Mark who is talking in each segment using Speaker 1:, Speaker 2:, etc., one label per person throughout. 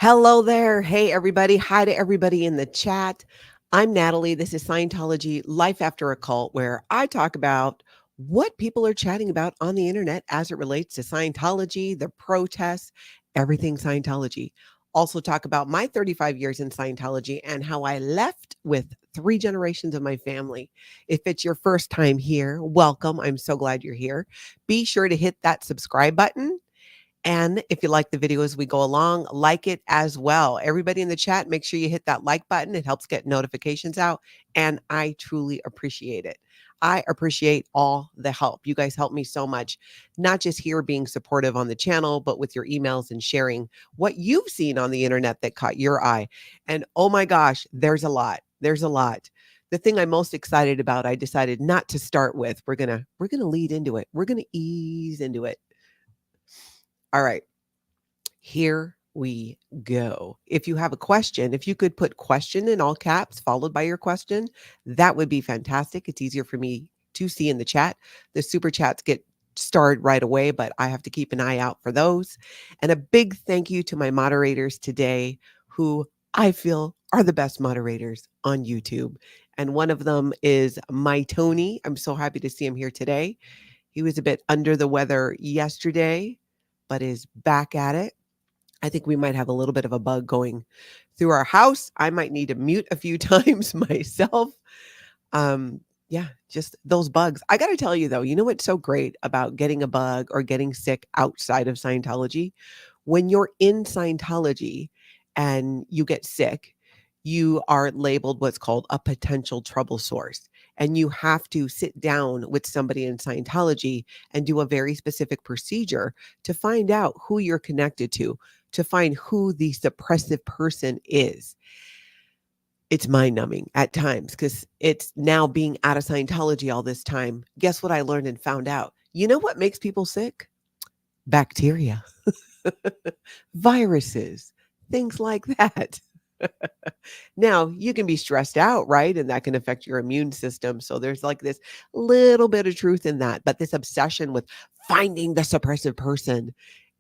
Speaker 1: Hello there. Hey, everybody. Hi to everybody in the chat. I'm Natalie. This is Scientology Life After a Cult, where I talk about what people are chatting about on the internet as it relates to Scientology, the protests, everything Scientology. Also, talk about my 35 years in Scientology and how I left with 3 generations of my family. If it's your first time here, welcome. I'm so glad you're here. Be sure to hit that subscribe button. And if you like the video as we go along, like it as well. Everybody in the chat, make sure you hit that like button. It helps get notifications out. And I truly appreciate it. I appreciate all the help. You guys help me so much, not just here being supportive on the channel, but with your emails and sharing what you've seen on the internet that caught your eye. And oh my gosh, there's a lot. There's a lot. The thing I'm most excited about, I decided not to start with. We're gonna lead into it. We're gonna ease into it. All right. Here we go. If you have a question, if you could put question in all caps followed by your question, that would be fantastic. It's easier for me to see in the chat. The super chats get started right away, but I have to keep an eye out for those. And a big thank you to my moderators today, who I feel are the best moderators on YouTube. And one of them is my Tony. I'm so happy to see him here today. He was a bit under the weather yesterday, but is back at it. I think we might have a little bit of a bug going through our house. I might need to mute a few times myself. Yeah, just those bugs. I got to tell you though, you know what's so great about getting a bug or getting sick outside of Scientology? When you're in Scientology and you get sick, you are labeled what's called a potential trouble source. And you have to sit down with somebody in Scientology and do a very specific procedure to find out who you're connected to find who the suppressive person is. It's mind-numbing at times because it's now being out of Scientology all this time. Guess what I learned and found out? You know what makes people sick? Bacteria, viruses, things like that. Now, you can be stressed out, right? And that can affect your immune system. So there's like this little bit of truth in that. But this obsession with finding the suppressive person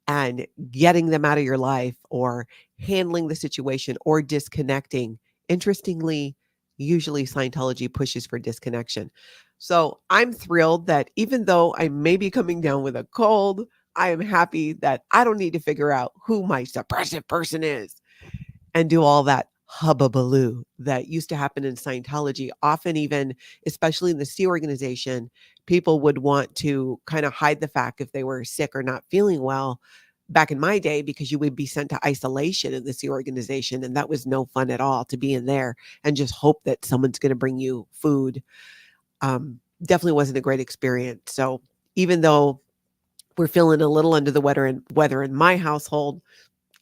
Speaker 1: and getting them out of your life or handling the situation or disconnecting. Interestingly, usually Scientology pushes for disconnection. So I'm thrilled that even though I may be coming down with a cold, I am happy that I don't need to figure out who my suppressive person is and do all that hubbubaloo that used to happen in Scientology. Often, even, especially in the C organization, people would want to kind of hide the fact if they were sick or not feeling well back in my day, because you would be sent to isolation in the C organization. And that was no fun at all to be in there and just hope that someone's going to bring you food. Definitely wasn't a great experience. So even though we're feeling a little under the weather in my household,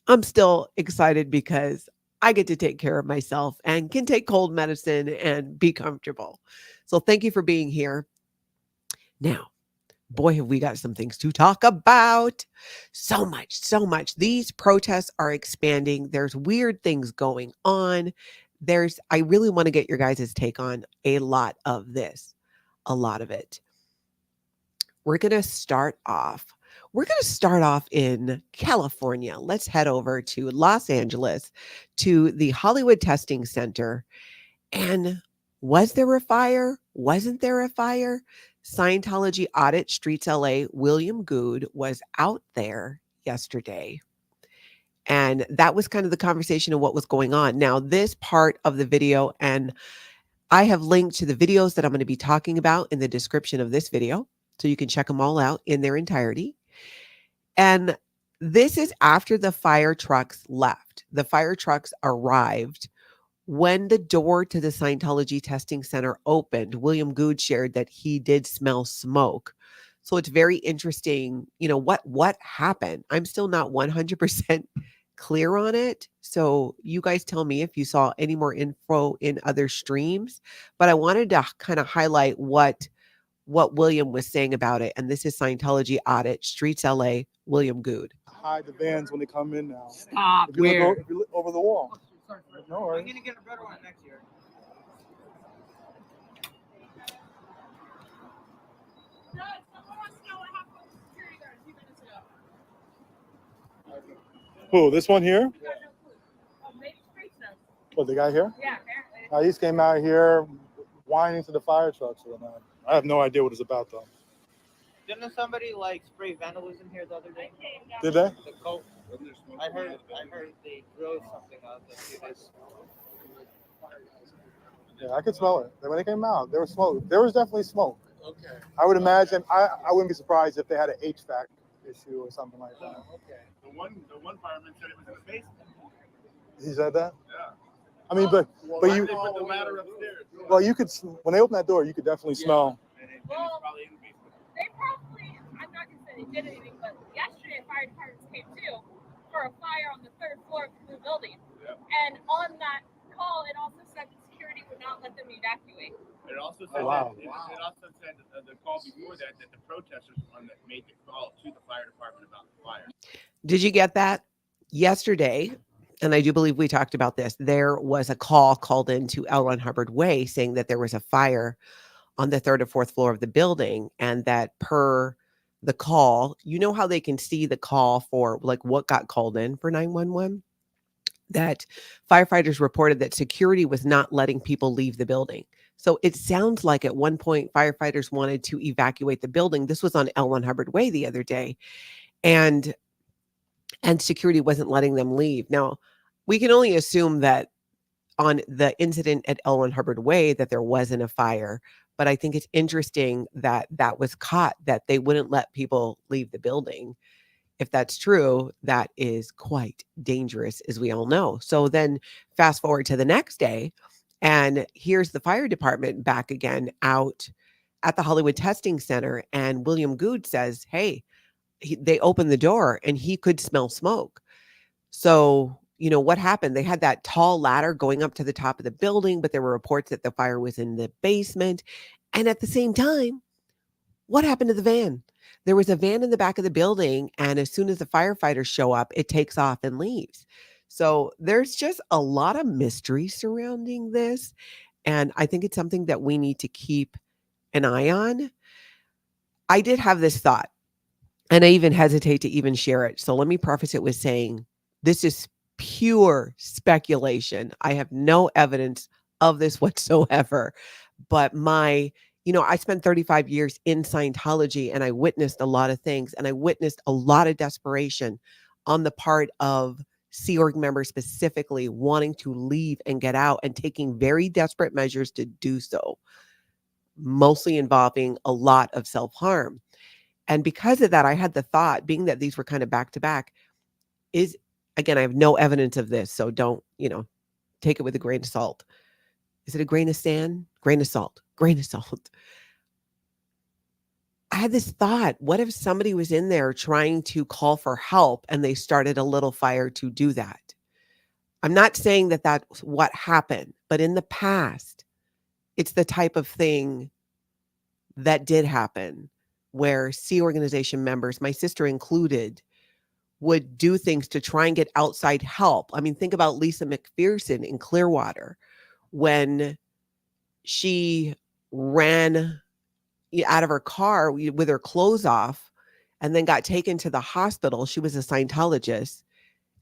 Speaker 1: I'm still excited because I get to take care of myself and can take cold medicine and be comfortable. So thank you for being here. Now, boy, have we got some things to talk about. So much, so much. These protests are expanding. There's weird things going on. I really want to get your guys' take on a lot of this, a lot of it. We're going to start off in California. Let's head over to Los Angeles to the Hollywood Testing Center. And was there a fire? Wasn't there a fire? Scientology Audit Streets LA, William Good was out there yesterday. And that was kind of the conversation of what was going on. Now, this part of the video, and I have linked to the videos that I'm going to be talking about in the description of this video, so you can check them all out in their entirety. And this is after the fire trucks left. The fire trucks arrived. When the door to the Scientology testing center opened, William Good shared that he did smell smoke. So it's very interesting, what happened. I'm still not 100% clear on it. So you guys tell me if you saw any more info in other streams, but I wanted to kind of highlight what William was saying about it. And this is Scientology Audit, Streets LA, William Good.
Speaker 2: Hide the vans when they come in now.
Speaker 3: Stop.
Speaker 2: If you look over the wall. No worries.
Speaker 3: I'm going to get a better one next year.
Speaker 2: Who, this one here? What, the guy here?
Speaker 3: Yeah, apparently.
Speaker 2: He just came out here whining to the fire trucks. I have no idea what it's about, though.
Speaker 4: Didn't somebody like spray vandalism here the other day?
Speaker 2: Did they?
Speaker 4: The cult. I heard they drove something out of the units.
Speaker 2: Yeah, I could smell it. When they came out, there was smoke. There was definitely smoke.
Speaker 4: Okay.
Speaker 2: I would imagine. I wouldn't be surprised if they had an HVAC issue or something like that.
Speaker 4: Okay.
Speaker 5: The one fireman said it was in the basement.
Speaker 2: He said that.
Speaker 5: Yeah.
Speaker 2: I mean, but
Speaker 5: Why
Speaker 2: you.
Speaker 5: they put the ladder upstairs?
Speaker 2: Well, you could when they opened that door, you could definitely smell.
Speaker 5: And it's probably in the basement.
Speaker 3: They probably, I'm not going to say they did anything, but yesterday fire departments came too for a fire on the 3rd floor of the new building.
Speaker 5: Yep.
Speaker 3: And on that call, it also said that security would not let them evacuate.
Speaker 5: It also said it also said the call before that the protesters were the one that made the call to the fire department about the fire.
Speaker 1: Did you get that? Yesterday, and I do believe we talked about this, there was a call called into L. Ron Hubbard Way saying that there was a fire on the 3rd or 4th floor of the building, and that per the call, you know how they can see the call for like what got called in for 911? That firefighters reported that security was not letting people leave the building. So it sounds like at one point firefighters wanted to evacuate the building. This was on L. Ron Hubbard Way the other day, and security wasn't letting them leave. Now, we can only assume that on the incident at L. Ron Hubbard Way that there wasn't a fire, but I think it's interesting that that was caught, that they wouldn't let people leave the building. If that's true, that is quite dangerous, as we all know. So then fast forward to the next day, and here's the fire department back again out at the Hollywood Testing Center. And William Good says, hey, they opened the door and he could smell smoke. So, you know, what happened? They had that tall ladder going up to the top of the building, but there were reports that the fire was in the basement. And at the same time, what happened to the van? There was a van in the back of the building, and as soon as the firefighters show up, it takes off and leaves. So there's just a lot of mystery surrounding this, and I think it's something that we need to keep an eye on. I did have this thought, and I even hesitate to even share it. So let me preface it with saying this is pure speculation. I have no evidence of this whatsoever, but I spent 35 years in Scientology, and I witnessed a lot of things, and I witnessed a lot of desperation on the part of Sea Org members specifically wanting to leave and get out and taking very desperate measures to do so, mostly involving a lot of self-harm. And because of that, I had the thought, being that these were kind of back to back, again, I have no evidence of this, so don't, take it with a grain of salt. Is it a grain of sand? Grain of salt. Grain of salt. I had this thought, what if somebody was in there trying to call for help and they started a little fire to do that? I'm not saying that that's what happened, but in the past, it's the type of thing that did happen where Sea Organization members, my sister included, would do things to try and get outside help. I mean, think about Lisa McPherson in Clearwater when she ran out of her car with her clothes off and then got taken to the hospital. She was a Scientologist,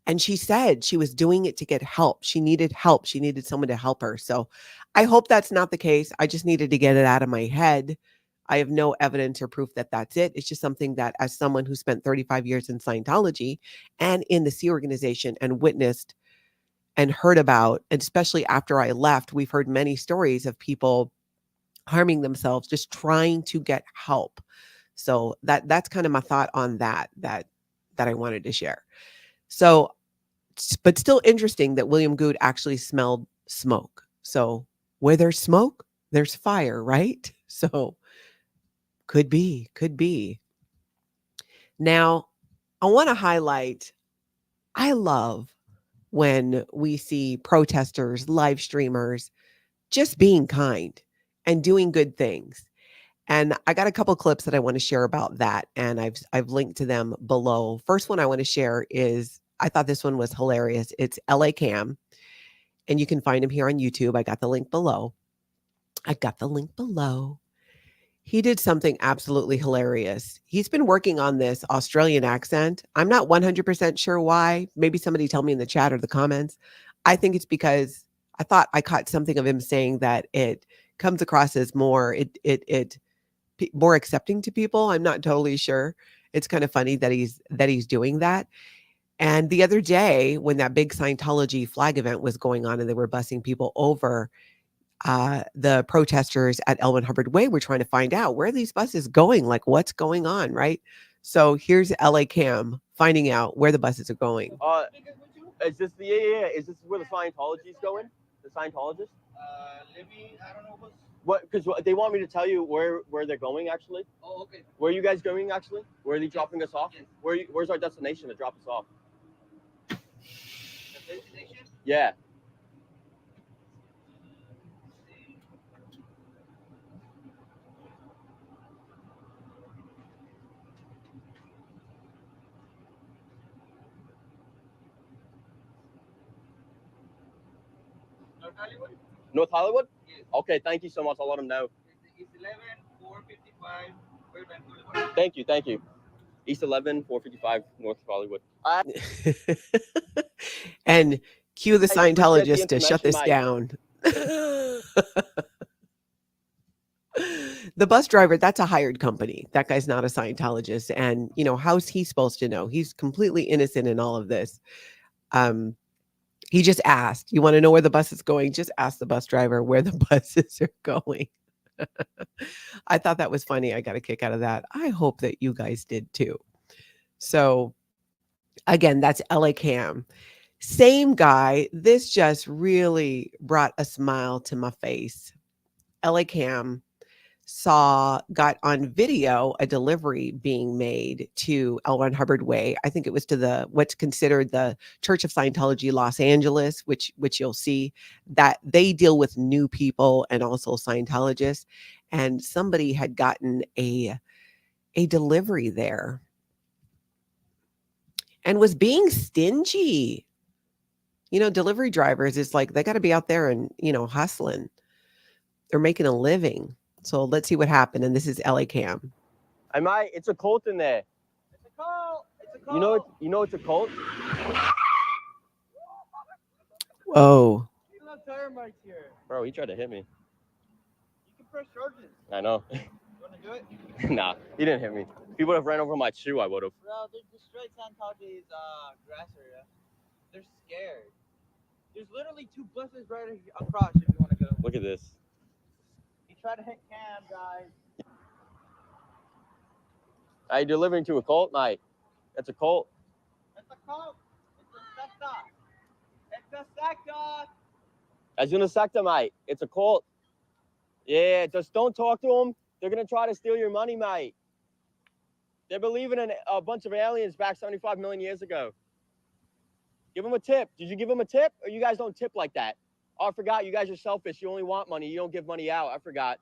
Speaker 1: and she said she was doing it to get help. She needed help. She needed someone to help her. So I hope that's not the case. I just needed to get it out of my head. I have no evidence or proof that that's it. It's just something that, as someone who spent 35 years in Scientology and in the Sea Organization and witnessed and heard about, and especially after I left, we've heard many stories of people harming themselves, just trying to get help. So that's kind of my thought on that I wanted to share. So, but still interesting that William Good actually smelled smoke. So where there's smoke, there's fire, right? So could be. Now, I want to highlight, I love when we see protesters, live streamers, just being kind and doing good things. And I got a couple clips that I want to share about that, and I've linked to them below. First one I want to share is, I thought this one was hilarious. It's LA Cam, and you can find him here on YouTube. I got the link below. He did something absolutely hilarious. He's been working on this Australian accent. I'm not 100% sure why. Maybe somebody tell me in the chat or the comments. I think it's because I thought I caught something of him saying that it comes across as more more accepting to people. I'm not totally sure. It's kind of funny that he's doing that. And the other day, when that big Scientology flag event was going on and they were busing people over, the protesters at Elwyn Hubbard Way were trying to find out where are these buses going, like what's going on, right? So here's LA Cam finding out where the buses are going.
Speaker 6: Is this is this where the Scientology is going? The Scientologist?
Speaker 4: Libby, I don't know what's.
Speaker 6: What? Because they want me to tell you where they're going actually.
Speaker 4: Oh, okay.
Speaker 6: Where are you guys going actually? Where are they dropping us off?
Speaker 4: Yes.
Speaker 6: Where's our destination to drop us off?
Speaker 4: The destination?
Speaker 6: Yeah.
Speaker 4: North Hollywood?
Speaker 6: North Hollywood?
Speaker 4: Yes.
Speaker 6: Okay, thank you so much. I'll let them know.
Speaker 4: It's 11-455 Burbank Boulevard.
Speaker 6: Thank you. East 11, 455 North Hollywood.
Speaker 1: And cue the
Speaker 6: Hey, appreciate the
Speaker 1: Scientologist to shut this
Speaker 6: information,
Speaker 1: down. The bus driver, that's a hired company. That guy's not a Scientologist. And, you know, how's he supposed to know? He's completely innocent in all of this. He just asked, you want to know where the bus is going? Just ask the bus driver where the buses are going. I thought that was funny. I got a kick out of that. I hope that you guys did too. So again, that's LA Cam. Same guy. This just really brought a smile to my face. LA Cam got on video a delivery being made to L. Ron Hubbard Way. I think it was to what's considered the Church of Scientology Los Angeles, which you'll see that they deal with new people and also Scientologists. And somebody had gotten a delivery there and was being stingy. You know, delivery drivers, it's like they got to be out there and, you know, hustling. They're making a living. So let's see what happened. And this is LA Cam.
Speaker 6: It's a cult in there.
Speaker 4: It's a call. It's a call.
Speaker 6: You know it's a cult?
Speaker 1: Whoa.
Speaker 4: You love termites here.
Speaker 6: Bro, he tried to hit me.
Speaker 4: You can press charges.
Speaker 6: I know.
Speaker 4: You want to do it?
Speaker 6: Nah, he didn't hit me. If he would have ran over my shoe, I would have.
Speaker 4: Bro, there's the straight Scientology's grass area. They're scared. There's literally 2 buses right across if you want to go.
Speaker 6: Look at this.
Speaker 4: He tried to hit Cam, guys.
Speaker 6: Are you delivering to a cult? Mate, that's a cult.
Speaker 4: It's a cult. It's a sector. It's a sector.
Speaker 6: As in a sector, mate. It's a cult. Yeah, just don't talk to them. They're going to try to steal your money, mate. They're believing in a bunch of aliens back 75 million years ago. Give them a tip. Did you give them a tip? Or you guys don't tip like that? Oh, I forgot. You guys are selfish. You only want money. You don't give money out. I forgot.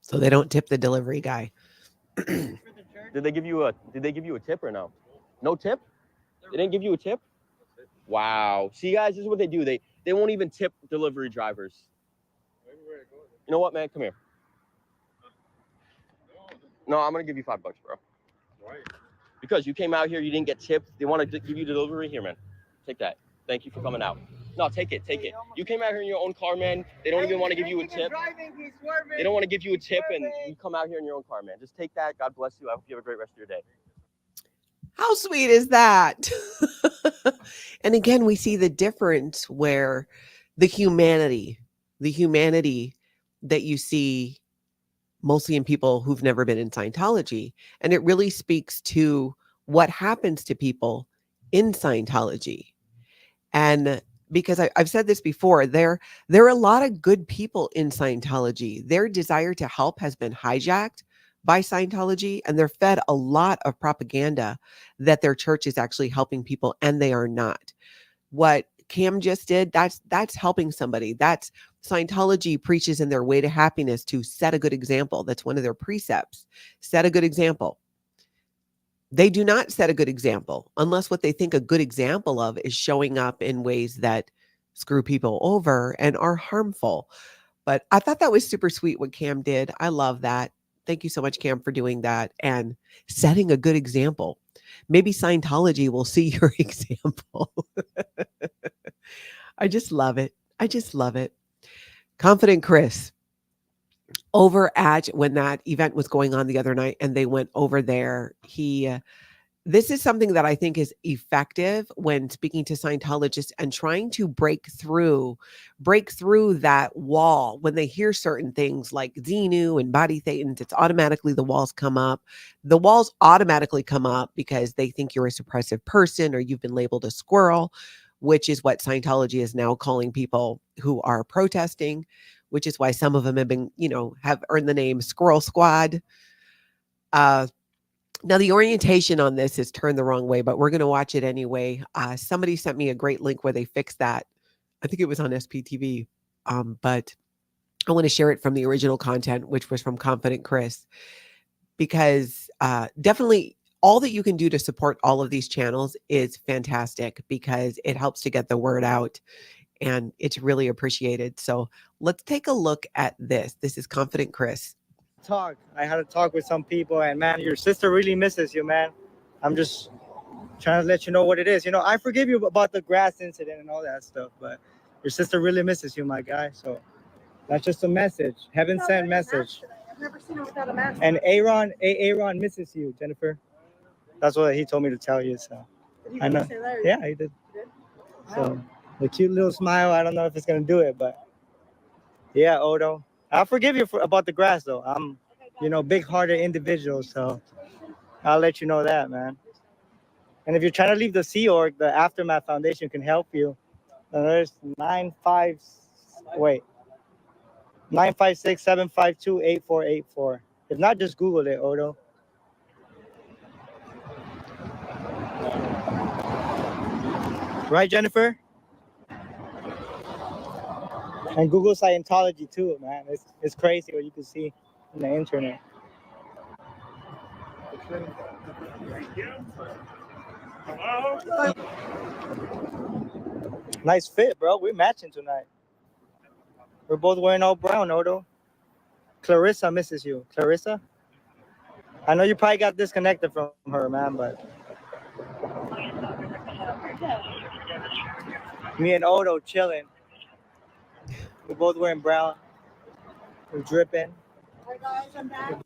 Speaker 1: So they don't tip the delivery guy.
Speaker 6: Did they give you a tip or no? No tip? They didn't give you a tip? Wow. See, guys, this is what they do. They won't even tip delivery drivers. You know what, man? Come here. No, I'm gonna give you $5, bro.
Speaker 2: Why?
Speaker 6: Because you came out here, you didn't get tipped. They want to give you delivery. Here, man. Take that. Thank you for coming out. No, take it. Take it. You came out here in your own car, man. They don't even want to give you a tip. They don't want to give you a tip, and you come out here in your own car, man. Just take that. God bless you. I hope you have a great rest of your day.
Speaker 1: How sweet is that? And again, we see the difference where the humanity that you see mostly in people who've never been in Scientology. And it really speaks to what happens to people in Scientology. And because I've said this before, there are a lot of good people in Scientology. Their desire to help has been hijacked by Scientology, and they're fed a lot of propaganda that their church is actually helping people, and they are not. What Cam just did, that's helping somebody. That's Scientology preaches in their way to happiness to set a good example. That's one of their precepts. Set a good example. They do not set a good example unless what they think a good example of is showing up in ways that screw people over and are harmful. But I thought that was super sweet what Cam did. I love that. Thank you so much, Cam, for doing that and setting a good example. Maybe Scientology will see your example. I just love it. I just love it. Confident Chris over at when that event was going on the other night and they went over there, this is something that I think is effective when speaking to Scientologists and trying to break through that wall. When they hear certain things like Xenu and body thetans, it's automatically the walls come up. The walls automatically come up because they think you're a suppressive person or you've been labeled a squirrel, which is what Scientology is now calling people who are protesting, which is why some of them have been, have earned the name Squirrel Squad. Now, the orientation on this is turned the wrong way, but we're going to watch it anyway. Somebody sent me a great link where they fixed that. I think it was on SPTV, but I want to share it from the original content, which was from Confident Chris, because definitely all that you can do to support all of these channels is fantastic because it helps to get the word out and it's really appreciated. So let's take a look at this. This is Confident Chris.
Speaker 7: I had a talk with some people, and man, your sister really misses you, man. I'm just trying to let you know what it is. I forgive you about the grass incident and all that stuff, but your sister really misses you, my guy. So that's just a message. Heaven sent message.
Speaker 8: I've never seen him without a mask.
Speaker 7: And Aaron misses you, Jennifer. That's what he told me to tell you. So
Speaker 8: Did he
Speaker 7: I know.
Speaker 8: say that?
Speaker 7: Yeah, he did.
Speaker 8: He did?
Speaker 7: So the cute little smile. I don't know if it's gonna do it, but yeah, Odo. I'll forgive you about the grass, though. I'm, big-hearted individual, so I'll let you know that, man. And if you're trying to leave the Sea Org, the Aftermath Foundation can help you. There's 956-752-8484. If not, just Google it, Odo. Right, Jennifer? And Google Scientology too, man. It's crazy what you can see on the internet. Nice fit, bro. We're matching tonight. We're both wearing all brown, Odo. Clarissa misses you. Clarissa? I know you probably got disconnected from her, man, but me and Odo chilling. We're both wearing brown. We're dripping.
Speaker 8: Hi guys, I'm back.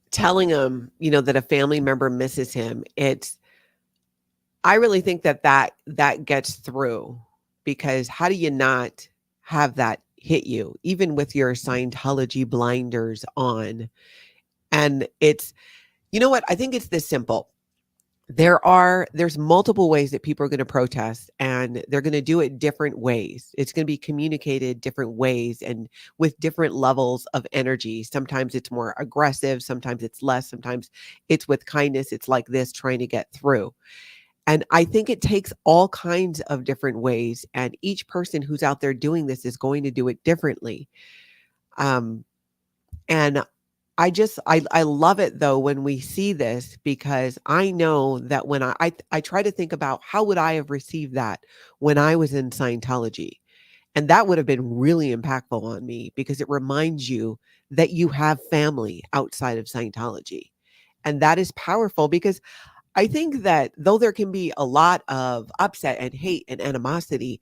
Speaker 1: Telling him, that a family member misses him. I really think that gets through, because how do you not have that hit you, even with your Scientology blinders on? And it's, what? I think it's this simple. There's multiple ways that people are going to protest, and they're going to do it different ways. It's going to be communicated different ways and with different levels of energy. Sometimes it's more aggressive, sometimes it's less, sometimes it's with kindness. It's like this, trying to get through. And I think it takes all kinds of different ways, and each person who's out there doing this is going to do it differently. And I love it though when we see this, because I know that when I try to think about how would I have received that when I was in Scientology, and that would have been really impactful on me, because it reminds you that you have family outside of Scientology, and that is powerful. Because I think that though there can be a lot of upset and hate and animosity,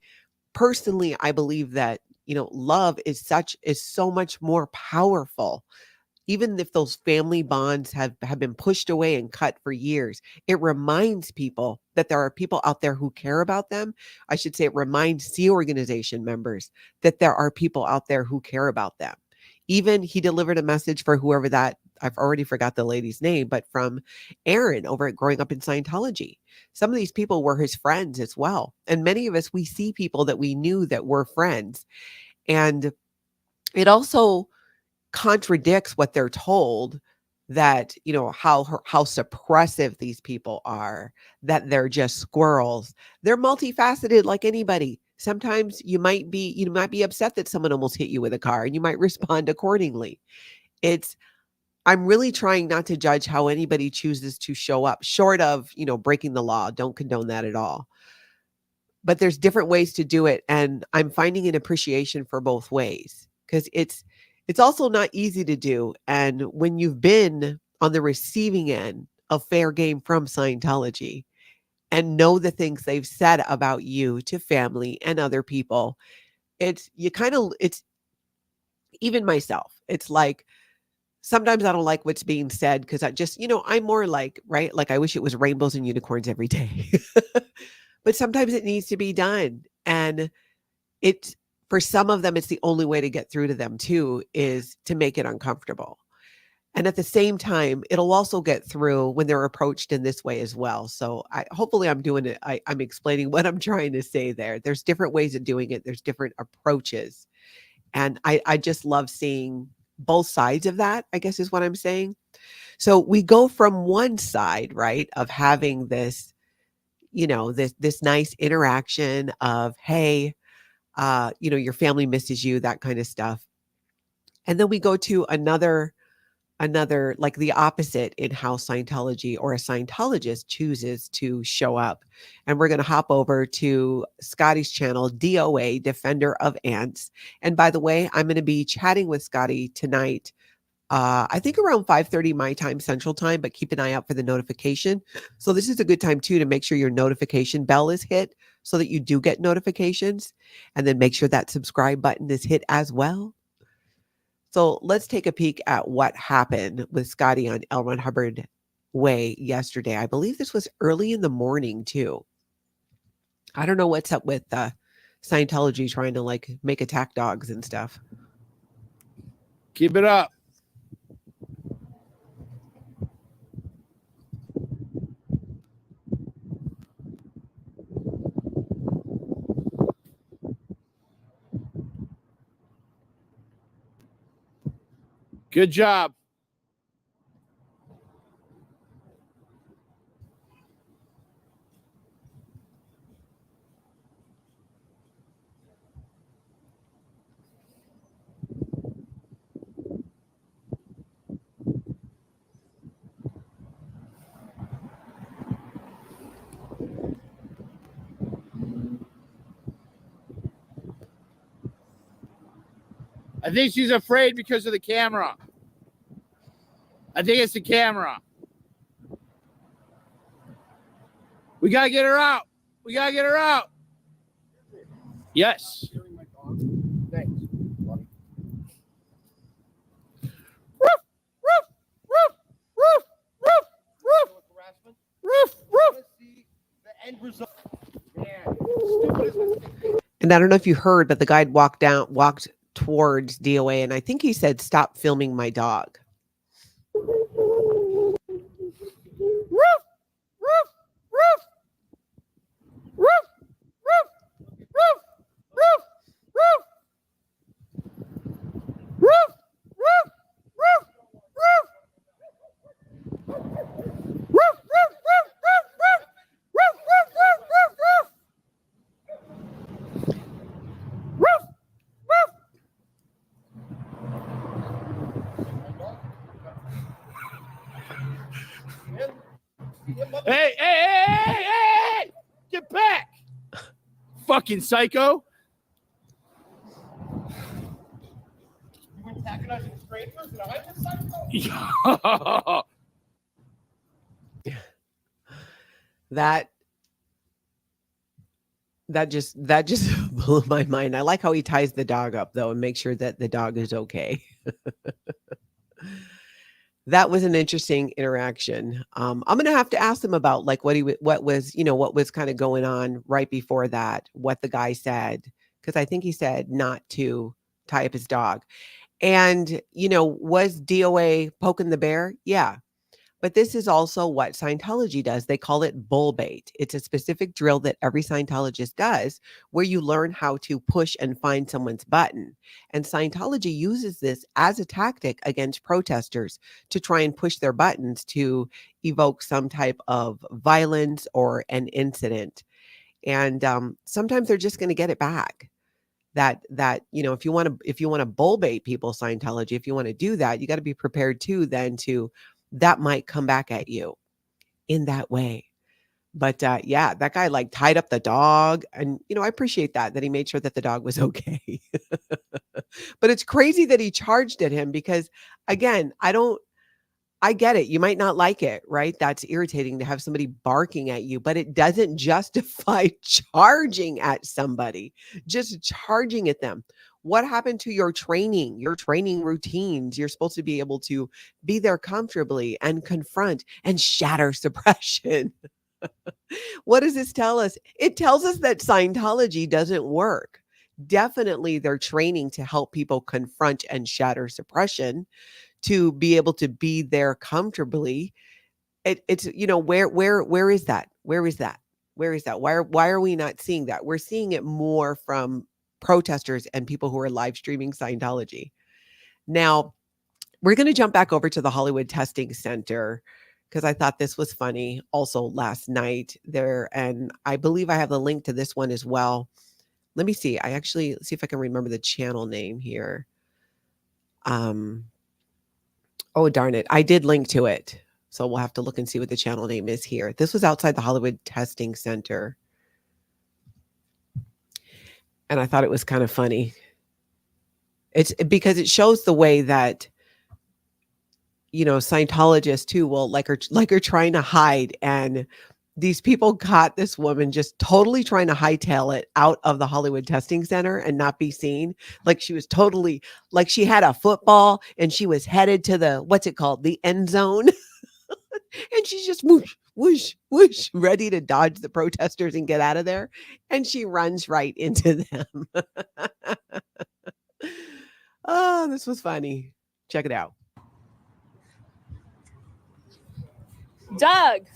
Speaker 1: personally I believe that love is so much more powerful. Even if those family bonds have been pushed away and cut for years, it reminds people that there are people out there who care about them. I should say it reminds Sea organization members that there are people out there who care about them. Even he delivered a message for whoever that, I've already forgot the lady's name, but from Aaron over at Growing Up in Scientology. Some of these people were his friends as well. And many of us, we see people that we knew that were friends. And it also contradicts what they're told, that how suppressive these people are, that they're just squirrels. They're multifaceted like anybody. Sometimes you might be upset that someone almost hit you with a car, and you might respond accordingly. I'm really trying not to judge how anybody chooses to show up, short of breaking the law. Don't condone that at all. But there's different ways to do it, and I'm finding an appreciation for both ways, because it's also not easy to do. And when you've been on the receiving end of fair game from Scientology, and know the things they've said about you to family and other people, it's even myself. It's like sometimes I don't like what's being said because I just, I'm more like, right? Like I wish it was rainbows and unicorns every day. But sometimes it needs to be done. And it's for some of them, it's the only way to get through to them too, is to make it uncomfortable. And at the same time, it'll also get through when they're approached in this way as well. So hopefully I'm doing it. I'm explaining what I'm trying to say there. There's different ways of doing it. There's different approaches. And I just love seeing both sides of that, I guess is what I'm saying. So we go from one side, right, of having this, this nice interaction of, hey, your family misses you, that kind of stuff. And then we go to another like the opposite in how Scientology or a Scientologist chooses to show up. And we're going to hop over to Scotty's channel, DOA, Defender of Ants. And by the way, I'm going to be chatting with Scotty tonight. I think around 5:30 my time, Central Time, but keep an eye out for the notification. So this is a good time too to make sure your notification bell is hit so that you do get notifications, and then make sure that subscribe button is hit as well. So let's take a peek at what happened with Scotty on L. Ron Hubbard Way yesterday. I believe this was early in the morning too. I don't know what's up with Scientology trying to like make attack dogs and stuff.
Speaker 5: Keep it up. Good job. I think she's afraid because of the camera. I think it's the camera. We got to get her out. We got to get her out. Yes. Thanks. Woof, woof, woof, woof, woof, woof. Woof, woof. The end result.
Speaker 1: And I don't know if you heard, but the guy walked towards DOA, and I think he said, "Stop filming my dog."
Speaker 5: Hey! Get back! Fucking psycho. You antagonizing strangers and I'm a psycho?
Speaker 1: That just blew my mind. I like how he ties the dog up though and make sure that the dog is okay. That was an interesting interaction. I'm going to have to ask him about like what was kind of going on right before that, what the guy said, because I think he said not to tie up his dog. And, was DOA poking the bear? Yeah. But this is also what Scientology does. They call it bull bait. It's a specific drill that every Scientologist does where you learn how to push and find someone's button. And Scientology uses this as a tactic against protesters to try and push their buttons to evoke some type of violence or an incident. And sometimes they're just going to get it back. That if you want to bull bait people, Scientology, if you want to do that, you got to be prepared too then to that might come back at you in that way. But yeah, that guy like tied up the dog, and I appreciate that he made sure that the dog was okay. But it's crazy that he charged at him because again, I don't I get it. You might not like it, right? That's irritating to have somebody barking at you, but it doesn't justify charging at somebody, just charging at them. What happened to your training routines? You're supposed to be able to be there comfortably and confront and shatter suppression. What does this tell us? It tells us that Scientology doesn't work. Definitely, they're training to help people confront and shatter suppression, to be able to be there comfortably. It's where is that? Where is that? Where is that? Why are we not seeing that? We're seeing it more from protesters and people who are live streaming Scientology. Now, we're going to jump back over to the Hollywood Testing Center because I thought this was funny also last night there. And I believe I have the link to this one as well. Let me see. Let's see if I can remember the channel name here. Oh, darn it. I did link to it. So we'll have to look and see what the channel name is here. This was outside the Hollywood Testing Center. And I thought it was kind of funny. It's because it shows the way that, Scientologists too will like are trying to hide. And these people caught this woman just totally trying to hightail it out of the Hollywood Testing Center and not be seen. Like she was totally, like she had a football and she was headed to the end zone. And she's just whoosh, whoosh, whoosh, ready to dodge the protesters and get out of there. And she runs right into them. Oh, this was funny. Check it out.
Speaker 3: Doug,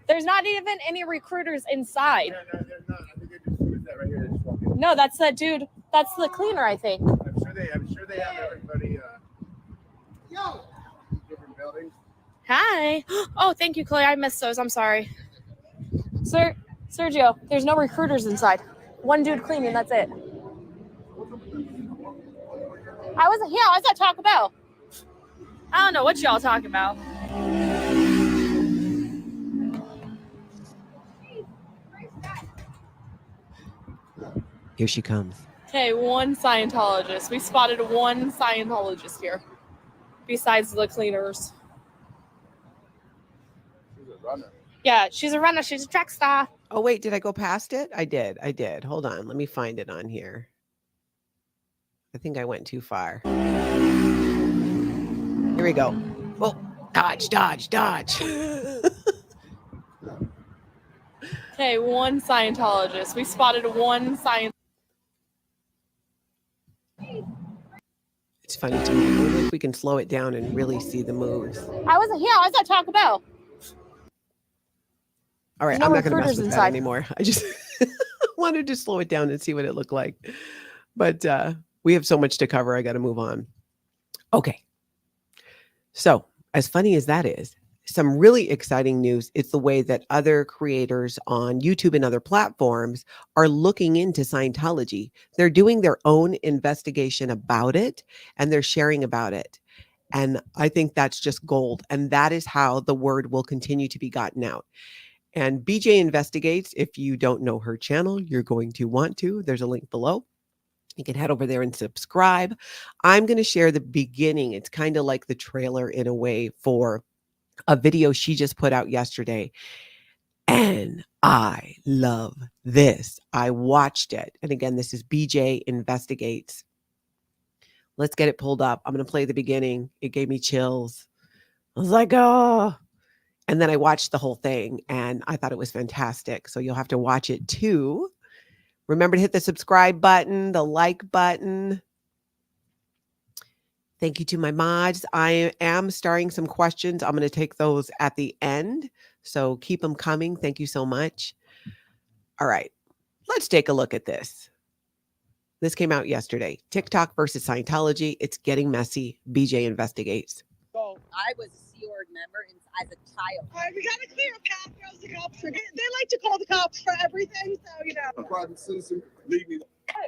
Speaker 3: there's not even any recruiters inside.
Speaker 5: No, there's not. I think they just put that right here. They just walk in.
Speaker 3: No, that's that dude. That's the cleaner, I think.
Speaker 5: I'm sure they have everybody. Different buildings.
Speaker 3: Hi. Oh, thank you, Chloe. I missed those. I'm sorry. Sir, Sergio, there's no recruiters inside. One dude cleaning, that's it. I was at Taco Bell. I don't know what y'all talking about.
Speaker 1: Here she comes.
Speaker 3: Okay, one Scientologist. We spotted one Scientologist here. Besides the cleaners.
Speaker 5: She's a runner.
Speaker 3: Yeah, she's a runner. She's a track star.
Speaker 1: Oh, wait, did I go past it? I did. Hold on. Let me find it on here. I think I went too far. Here we go. Oh, dodge.
Speaker 3: Okay, one Scientologist. We spotted one Scientologist.
Speaker 1: It's funny to me. I wonder if we can slow it down and really see the moves.
Speaker 3: I was at Taco Bell.
Speaker 1: All right,
Speaker 3: No
Speaker 1: I'm not going to mess
Speaker 3: recruiters
Speaker 1: with that
Speaker 3: inside.
Speaker 1: anymore. I just wanted to slow it down and see what it looked like. But we have so much to cover. I got to move on. Okay. So as funny as that is, some really exciting news. It's the way that other creators on YouTube and other platforms are looking into Scientology. They're doing their own investigation about it, and they're sharing about it. And I think that's just gold. And that is how the word will continue to be gotten out. And BJ Investigates, if you don't know her channel, you're going to want to. There's a link below. You can head over there and subscribe. I'm going to share the beginning. It's kind of like the trailer in a way for a video she just put out yesterday. And I love this. I watched it. And again, this is BJ Investigates. Let's get it pulled up. I'm going to play the beginning. It gave me chills. I was like, oh. And then I watched the whole thing and I thought it was fantastic. So you'll have to watch it too. Remember to hit the subscribe button, the like button. Thank you to my mods. I am starting some questions. I'm going to take those at the end. So keep them coming. Thank you so much. All right, let's take a look at this. This came out yesterday. TikTok versus Scientology. It's getting messy. BJ Investigates.
Speaker 9: So I was a Sea Org member as a child.
Speaker 8: All right, we gotta clear a path for the cops. They like to call the cops for everything, so
Speaker 5: A private citizen, leave me.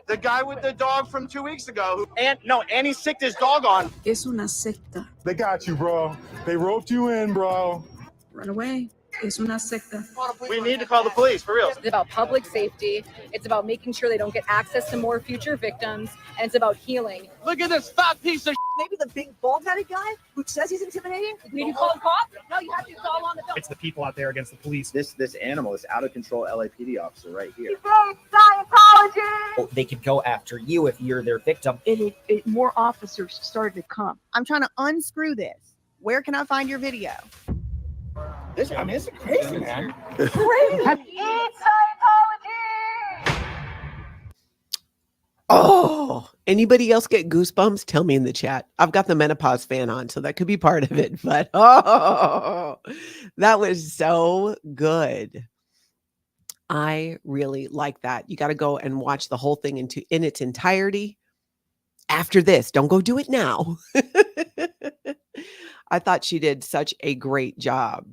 Speaker 5: The guy with the dog from 2 weeks ago.
Speaker 4: And he sicked his dog on.
Speaker 8: Es una secta.
Speaker 2: They got you, bro. They roped you in, bro.
Speaker 8: Run away. Es una secta.
Speaker 2: We need to call the police, for real.
Speaker 10: It's about public safety. It's about making sure they don't get access to more future victims. And it's about healing.
Speaker 4: Look at this fat piece of
Speaker 8: Maybe the big bald-headed guy who says he's intimidating.
Speaker 10: Did you call the cops? No, you have to call on the phone.
Speaker 11: It's the people out there against the police.
Speaker 12: This animal, this out of control LAPD officer right here.
Speaker 8: Scientology.
Speaker 11: They could go after you if you're their victim.
Speaker 8: More officers started to come. I'm trying to unscrew this. Where can I find your video?
Speaker 11: This, I mean, it's crazy, man.
Speaker 1: Oh, anybody else get goosebumps? Tell me in the chat. I've got the menopause fan on, so that could be part of it. But oh, that was so good. I really like that. You got to go and watch the whole thing in its entirety after this. Don't go do it now. I thought she did such a great job.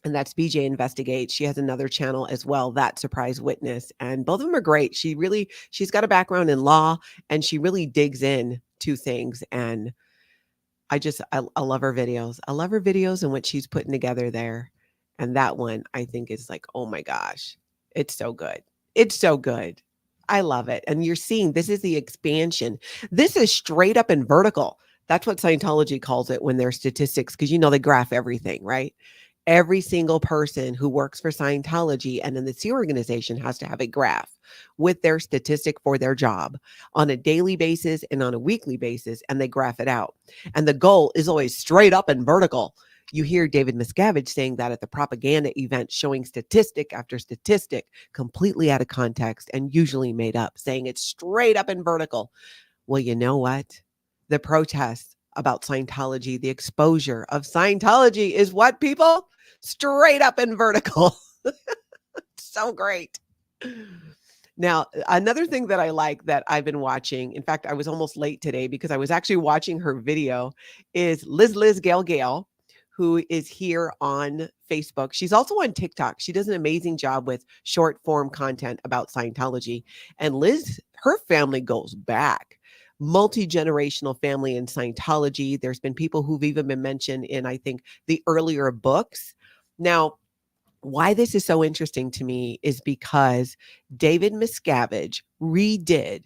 Speaker 1: And that's BJ Investigate. She has another channel as well, That Surprise Witness. And both of them are great. She's got a background in law and she really digs in to things. And I love her videos. I love her videos and what she's putting together there. And that one I think is like, oh my gosh, it's so good. It's so good. I love it. And you're seeing, this is the expansion. This is straight up and vertical. That's what Scientology calls it when they're statistics, because they graph everything, right? Every single person who works for Scientology and in the SEAL organization has to have a graph with their statistic for their job on a daily basis and on a weekly basis, and they graph it out. And the goal is always straight up and vertical. You hear David Miscavige saying that at the propaganda event, showing statistic after statistic, completely out of context and usually made up, saying it's straight up and vertical. Well, you know what? The protests about Scientology, the exposure of Scientology is what, people? Straight up and vertical. So great. Now, another thing that I like that I've been watching, in fact, I was almost late today because I was actually watching her video, is Liz Gail, who is here on Facebook. She's also on TikTok. She does an amazing job with short form content about Scientology. And Liz, her family goes back. Multi-generational family in Scientology. There's been people who've even been mentioned in, I think, the earlier books. Now, why this is so interesting to me is because David Miscavige redid,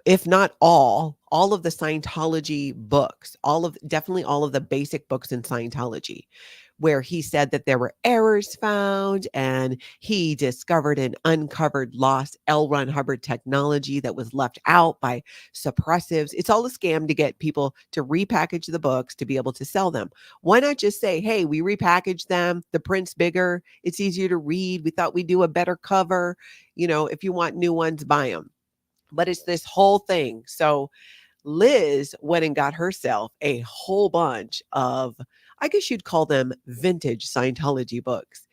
Speaker 1: if not all of the Scientology books, definitely all of the basic books in Scientology, where he said that there were errors found and he discovered and uncovered lost L. Ron Hubbard technology that was left out by suppressives. It's all a scam to get people to repackage the books to be able to sell them. Why not just say, hey, we repackaged them, the print's bigger, it's easier to read, we thought we'd do a better cover, if you want new ones, buy them. But it's this whole thing. So Liz went and got herself a whole bunch of, I guess you'd call them vintage Scientology books.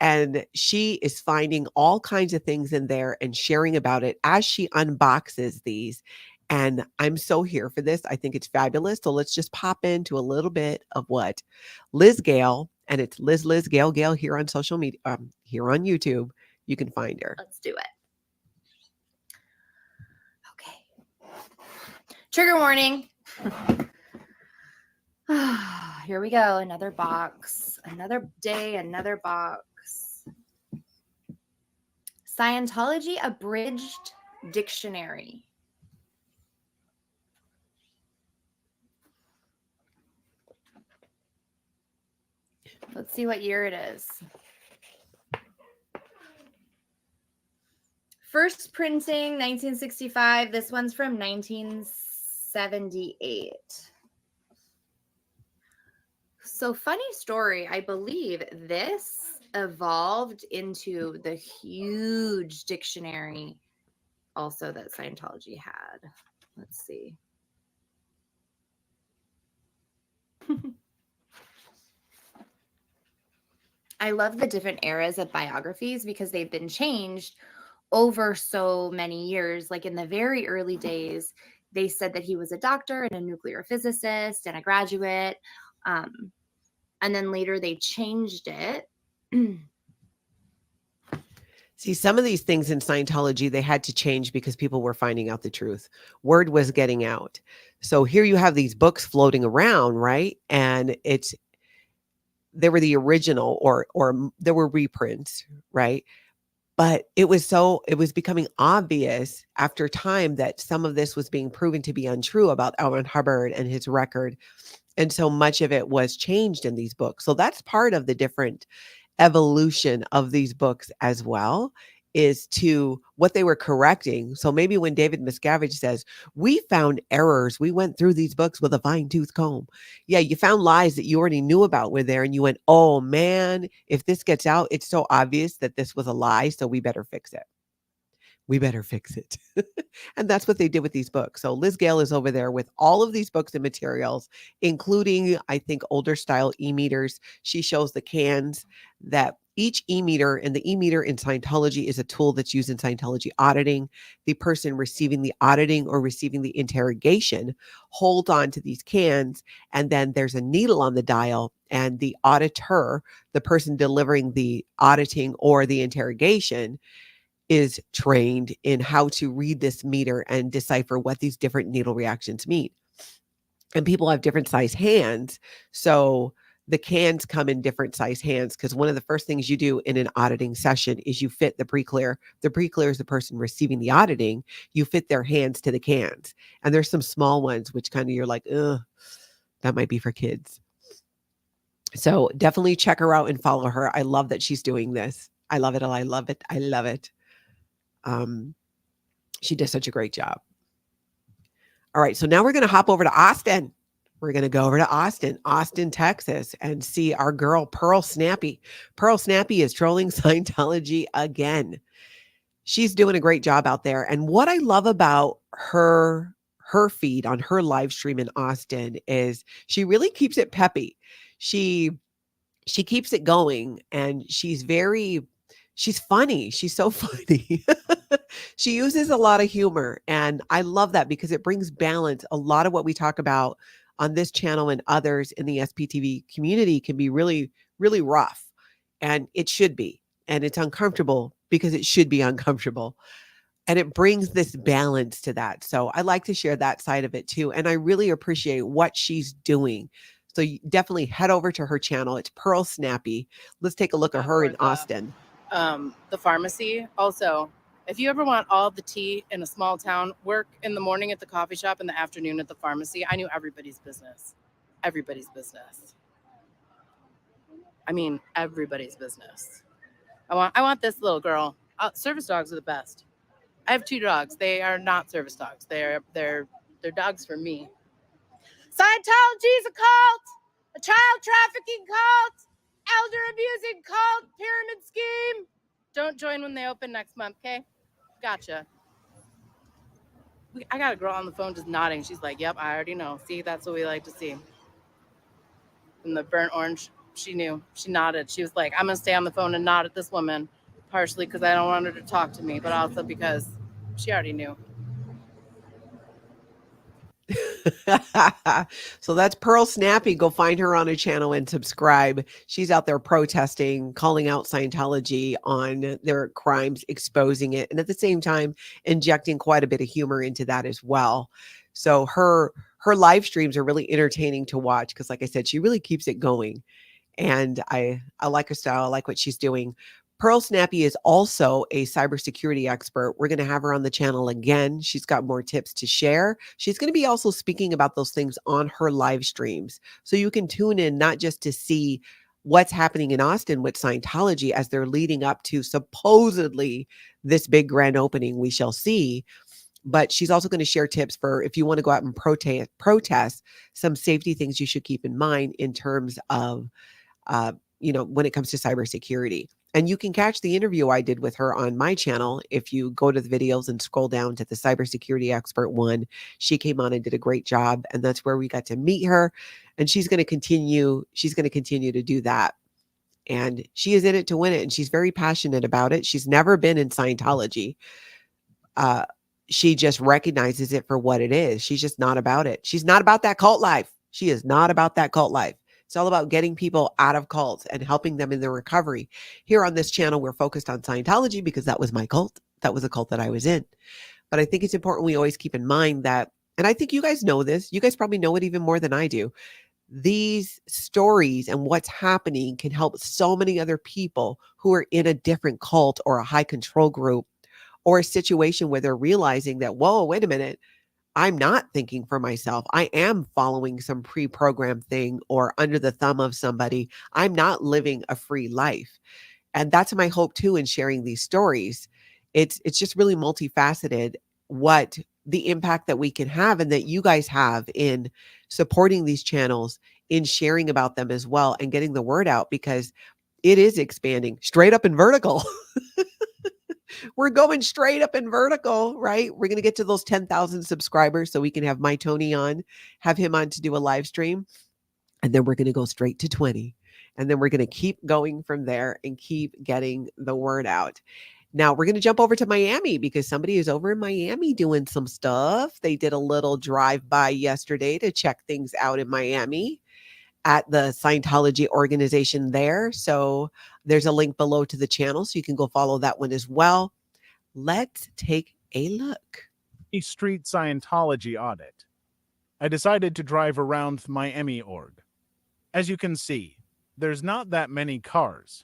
Speaker 1: And she is finding all kinds of things in there and sharing about it as she unboxes these. And I'm so here for this. I think it's fabulous. So let's just pop into a little bit of what Liz Gail, and it's Liz Gail here on social media, here on YouTube. You can find her.
Speaker 13: Let's do it. Okay. Trigger warning. Here we go. Another box. Another day, another box. Scientology Abridged Dictionary. Let's see what year it is. First printing, 1965. This one's from 1978. So funny story, I believe this evolved into the huge dictionary also that Scientology had. Let's see. I love the different eras of biographies because they've been changed over so many years. Like in the very early days, they said that he was a doctor and a nuclear physicist and a graduate. And then later they changed it.
Speaker 1: See, some of these things in Scientology, they had to change because people were finding out the truth. Word was getting out. So here you have these books floating around, right? And they were the original, or there were reprints, right? But it was becoming obvious after time that some of this was being proven to be untrue about L. Ron Hubbard and his record. And so much of it was changed in these books. So that's part of the different evolution of these books as well, is to what they were correcting. So maybe when David Miscavige says, we found errors, we went through these books with a fine-tooth comb. Yeah, you found lies that you already knew about were there, and you went, oh man, if this gets out, it's so obvious that this was a lie, so we better fix it. We better fix it. And that's what they did with these books. So Liz Gale is over there with all of these books and materials, including, I think, older style e-meters. She shows the cans that each e-meter, and the e-meter in Scientology is a tool that's used in Scientology auditing. The person receiving the auditing or receiving the interrogation holds on to these cans, and then there's a needle on the dial, and the auditor, the person delivering the auditing or the interrogation, is trained in how to read this meter and decipher what these different needle reactions mean. And people have different size hands. So the cans come in different size hands, because one of the first things you do in an auditing session is you fit the pre-clear. The pre-clear is the person receiving the auditing. You fit their hands to the cans. And there's some small ones, which kind of you're like, ugh, that might be for kids. So definitely check her out and follow her. I love that she's doing this. I love it. I love it. I love it. She does such a great job. All right. So now we're going to hop over to Austin. We're going to go over to Austin, Texas, and see our girl, PEARLSNAPPY. PEARLSNAPPY is trolling Scientology again. She's doing a great job out there. And what I love about her feed on her live stream in Austin is she really keeps it peppy. She keeps it going, and she's funny. She's so funny. She uses a lot of humor, and I love that because it brings balance. A lot of what we talk about on this channel and others in the SPTV community can be really, really rough, and it should be. And it's uncomfortable because it should be uncomfortable. And it brings this balance to that. So I like to share that side of it too. And I really appreciate what she's doing. So you definitely head over to her channel. It's PEARLSNAPPY. Let's take a look at her in Austin.
Speaker 14: The pharmacy. Also, if you ever want all the tea in a small town, work in the morning at the coffee shop, in the afternoon at the pharmacy. I knew everybody's business. Everybody's business. I mean, everybody's business. I want this little girl. Service dogs are the best. I have 2 dogs. They are not service dogs. They're dogs for me. Scientology is a cult, a child trafficking cult, elder abusing cult, pyramid scheme. Don't join when they open next month, okay? Gotcha. I got a girl on the phone just nodding. She's like, yep, I already know. See, that's what we like to see. And the burnt orange, she knew. She nodded. She was like, I'm going to stay on the phone and nod at this woman, partially because I don't want her to talk to me, but also because she already knew.
Speaker 1: So that's PEARLSNAPPY. Go find her on her channel and subscribe. She's out there protesting, calling out Scientology on their crimes, exposing it, and at the same time injecting quite a bit of humor into that as well. So her live streams are really entertaining to watch because, like I said, she really keeps it going. And I like her style. I like what she's doing. PEARLSNAPPY is also a cybersecurity expert. We're going to have her on the channel again. She's got more tips to share. She's going to be also speaking about those things on her live streams. So you can tune in not just to see what's happening in Austin with Scientology as they're leading up to supposedly this big grand opening we shall see, but she's also going to share tips for if you want to go out and protest some safety things you should keep in mind in terms of, when it comes to cybersecurity. And you can catch the interview I did with her on my channel. If you go to the videos and scroll down to the cybersecurity expert one, she came on and did a great job. And that's where we got to meet her. And she's going to continue to do that. And she is in it to win it. And she's very passionate about it. She's never been in Scientology. She just recognizes it for what it is. She's just not about it. She's not about that cult life. She is not about that cult life. It's all about getting people out of cults and helping them in their recovery. Here on this channel, we're focused on Scientology because that was my cult. That was a cult that I was in. But I think it's important we always keep in mind that, and I think you guys know this, you guys probably know it even more than I do, these stories and what's happening can help so many other people who are in a different cult or a high control group or a situation where they're realizing that, whoa, wait a minute, I'm not thinking for myself. I am following some pre-programmed thing or under the thumb of somebody. I'm not living a free life. And that's my hope too in sharing these stories. It's just really multifaceted what the impact that we can have and that you guys have in supporting these channels, in sharing about them as well and getting the word out, because it is expanding straight up and vertical. We're going straight up and vertical, right? We're going to get to those 10,000 subscribers so we can have my Tony on, have him on to do a live stream. And then we're going to go straight to 20. And then we're going to keep going from there and keep getting the word out. Now we're going to jump over to Miami because somebody is over in Miami doing some stuff. They did a little drive-by yesterday to check things out in Miami at the Scientology organization there. So there's a link below to the channel, so you can go follow that one as well. Let's take a look.
Speaker 15: Street Scientology audit. I decided to drive around the Miami org. As you can see, there's not that many cars.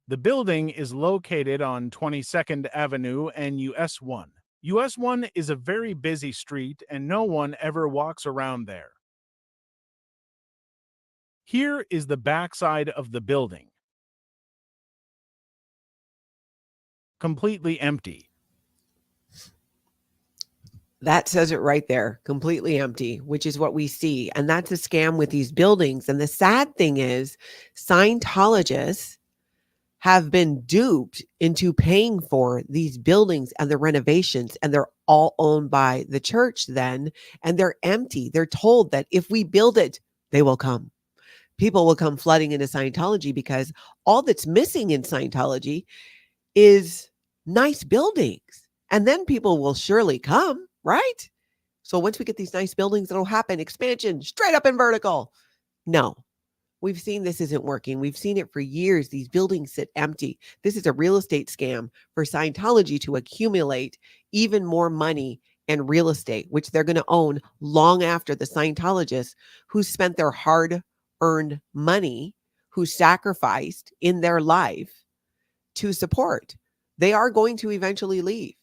Speaker 15: The building is located on 22nd Avenue and US 1. US 1 is a very busy street and no one ever walks around there. Here is the backside of the building. Completely empty.
Speaker 1: That says it right there, completely empty, which is what we see. And that's a scam with these buildings. And the sad thing is, Scientologists have been duped into paying for these buildings and the renovations, and they're all owned by the church then, and they're empty. They're told that if we build it, they will come. People will come flooding into Scientology because all that's missing in Scientology is nice buildings. And then people will surely come, right? So once we get these nice buildings, it'll happen. Expansion, straight up and vertical. No, we've seen this isn't working. We've seen it for years. These buildings sit empty. This is a real estate scam for Scientology to accumulate even more money and real estate, which they're going to own long after the Scientologists who spent their hard-earned money, who sacrificed in their life to support. They are going to eventually leave.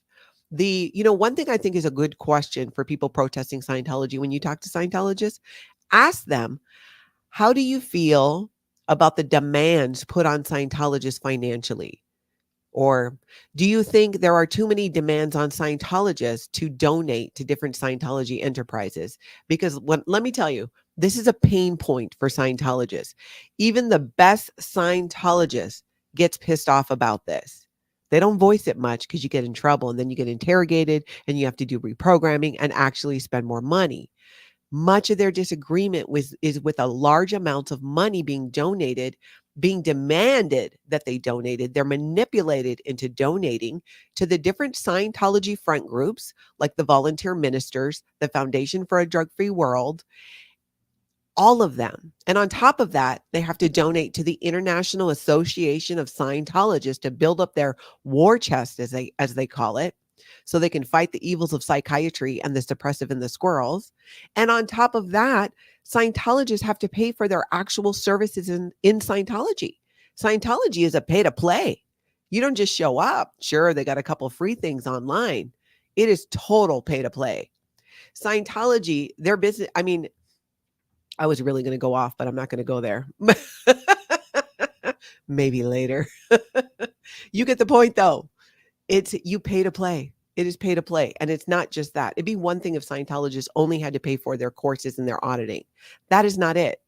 Speaker 1: One thing I think is a good question for people protesting Scientology, when you talk to Scientologists, ask them, how do you feel about the demands put on Scientologists financially? Or do you think there are too many demands on Scientologists to donate to different Scientology enterprises? Because let me tell you, this is a pain point for Scientologists. Even the best Scientologist gets pissed off about this. They don't voice it much because you get in trouble and then you get interrogated and you have to do reprogramming and actually spend more money. Much of their disagreement is with a large amount of money being donated, being demanded that they donated. They're manipulated into donating to the different Scientology front groups like the Volunteer Ministers, the Foundation for a Drug-Free World, all of them. And on top of that, they have to donate to the International Association of Scientologists to build up their war chest, as they call it, so they can fight the evils of psychiatry and the suppressive and the squirrels. And on top of that, Scientologists have to pay for their actual services in Scientology. Scientology is a pay to play. You don't just show up. Sure, they got a couple free things online. It is total pay to play. Scientology, their business, I was really going to go off, but I'm not going to go there. Maybe later. You get the point though. You pay to play. It is pay to play. And it's not just that. It'd be one thing if Scientologists only had to pay for their courses and their auditing. That is not it.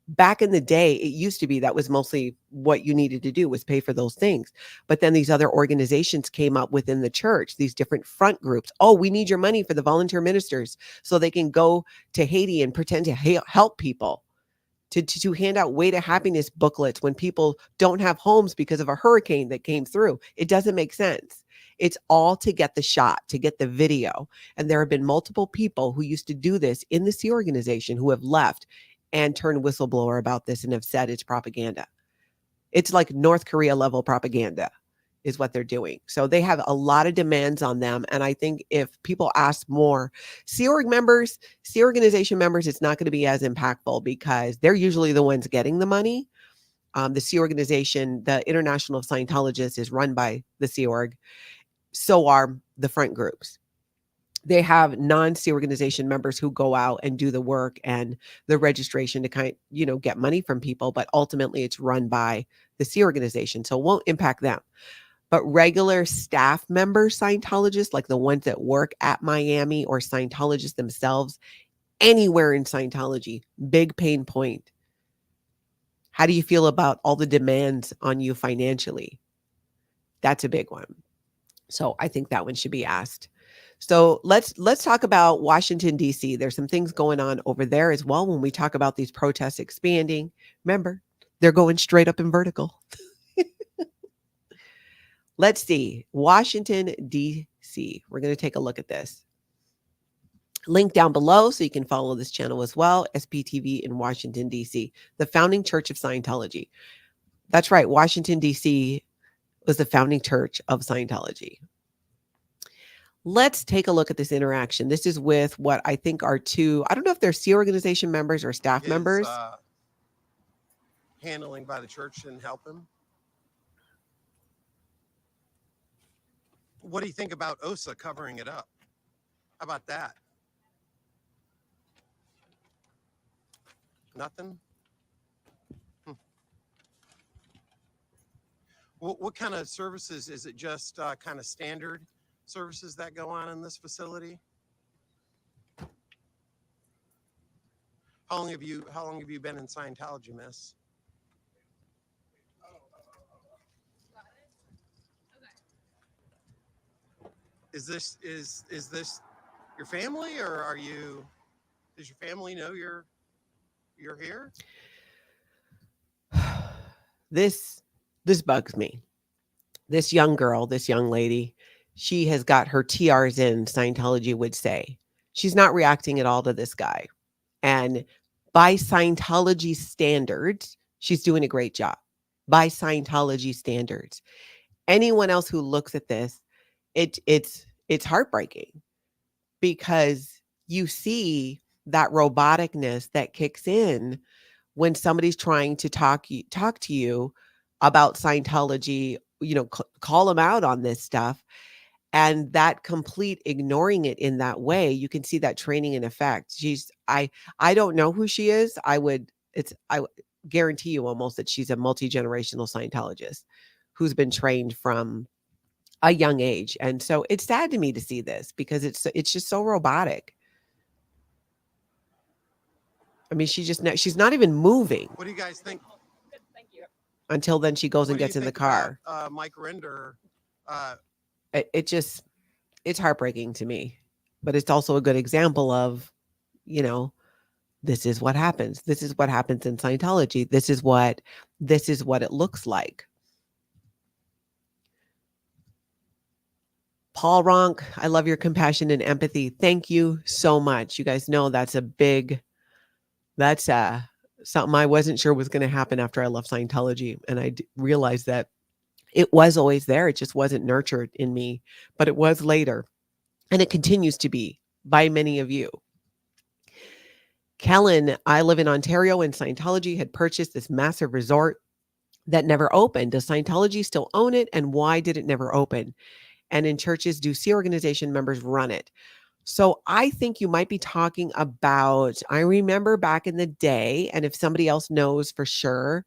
Speaker 1: Back in the day, it used to be that was mostly what you needed to do was pay for those things. But then these other organizations came up within the church, these different front groups. Oh, we need your money for the volunteer ministers so they can go to Haiti and pretend to help people, to hand out way to happiness booklets when people don't have homes because of a hurricane that came through. It doesn't make sense. It's all to get the shot, to get the video. And there have been multiple people who used to do this in the Sea organization who have left and turned whistleblower about this and have said it's propaganda. It's like North Korea level propaganda. is what they're doing. So they have a lot of demands on them. And I think if people ask more, Sea Organization members, it's not going to be as impactful because they're usually the ones getting the money. The Sea Organization, the International Scientologists, is run by the Sea Org. So are the front groups. They have non-Sea Organization members who go out and do the work and the registration to get money from people, but ultimately it's run by the Sea Organization, so it won't impact them. But regular staff members, Scientologists, like the ones that work at Miami or Scientologists themselves, anywhere in Scientology, big pain point. How do you feel about all the demands on you financially? That's a big one. So I think that one should be asked. So let's talk about Washington, D.C. There's some things going on over there as well when we talk about these protests expanding. Remember, they're going straight up and vertical. Let's see. Washington, D.C. We're going to take a look at this. Link down below so you can follow this channel as well. SPTV in Washington, D.C. The founding church of Scientology. That's right. Washington, D.C. was the founding church of Scientology. Let's take a look at this interaction. This is with what I think are two, I don't know if they're Sea Organization members or staff members.
Speaker 16: Handling by the church didn't help him. What do you think about OSA covering it up? How about that? Nothing? What kind of services? Is it just kind of standard services that go on in this facility? How long have you been in Scientology, miss? Is this your family, or does your family know you're here?
Speaker 1: This bugs me. This young girl, this young lady, she has got her TRs in, Scientology would say. She's not reacting at all to this guy. And by Scientology standards, she's doing a great job. By Scientology standards. Anyone else who looks at this, it's heartbreaking because you see that roboticness that kicks in when somebody's trying to talk to you about Scientology, call them out on this stuff, and that complete ignoring it in that way. You can see that training in effect. I don't know who she is. I guarantee you almost that she's a multi-generational Scientologist who's been trained from a young age. And so it's sad to me to see this because it's just so robotic. I mean, she's not even moving.
Speaker 16: What do you guys think?
Speaker 3: Thank you.
Speaker 1: Until then she goes and gets in the car.
Speaker 16: Mike Render.
Speaker 1: It's heartbreaking to me, but it's also a good example of, this is what happens. This is what happens in Scientology. This is what it looks like. Paul Ronk, I love your compassion and empathy. Thank you so much. You guys know that's something I wasn't sure was going to happen after I left Scientology. And I realized that it was always there. It just wasn't nurtured in me, but it was later. And it continues to be by many of you. Kellen, I live in Ontario and Scientology had purchased this massive resort that never opened. Does Scientology still own it? And why did it never open? And in churches, do Sea Organization members run it? So I think you might be talking about, I remember back in the day, and if somebody else knows for sure,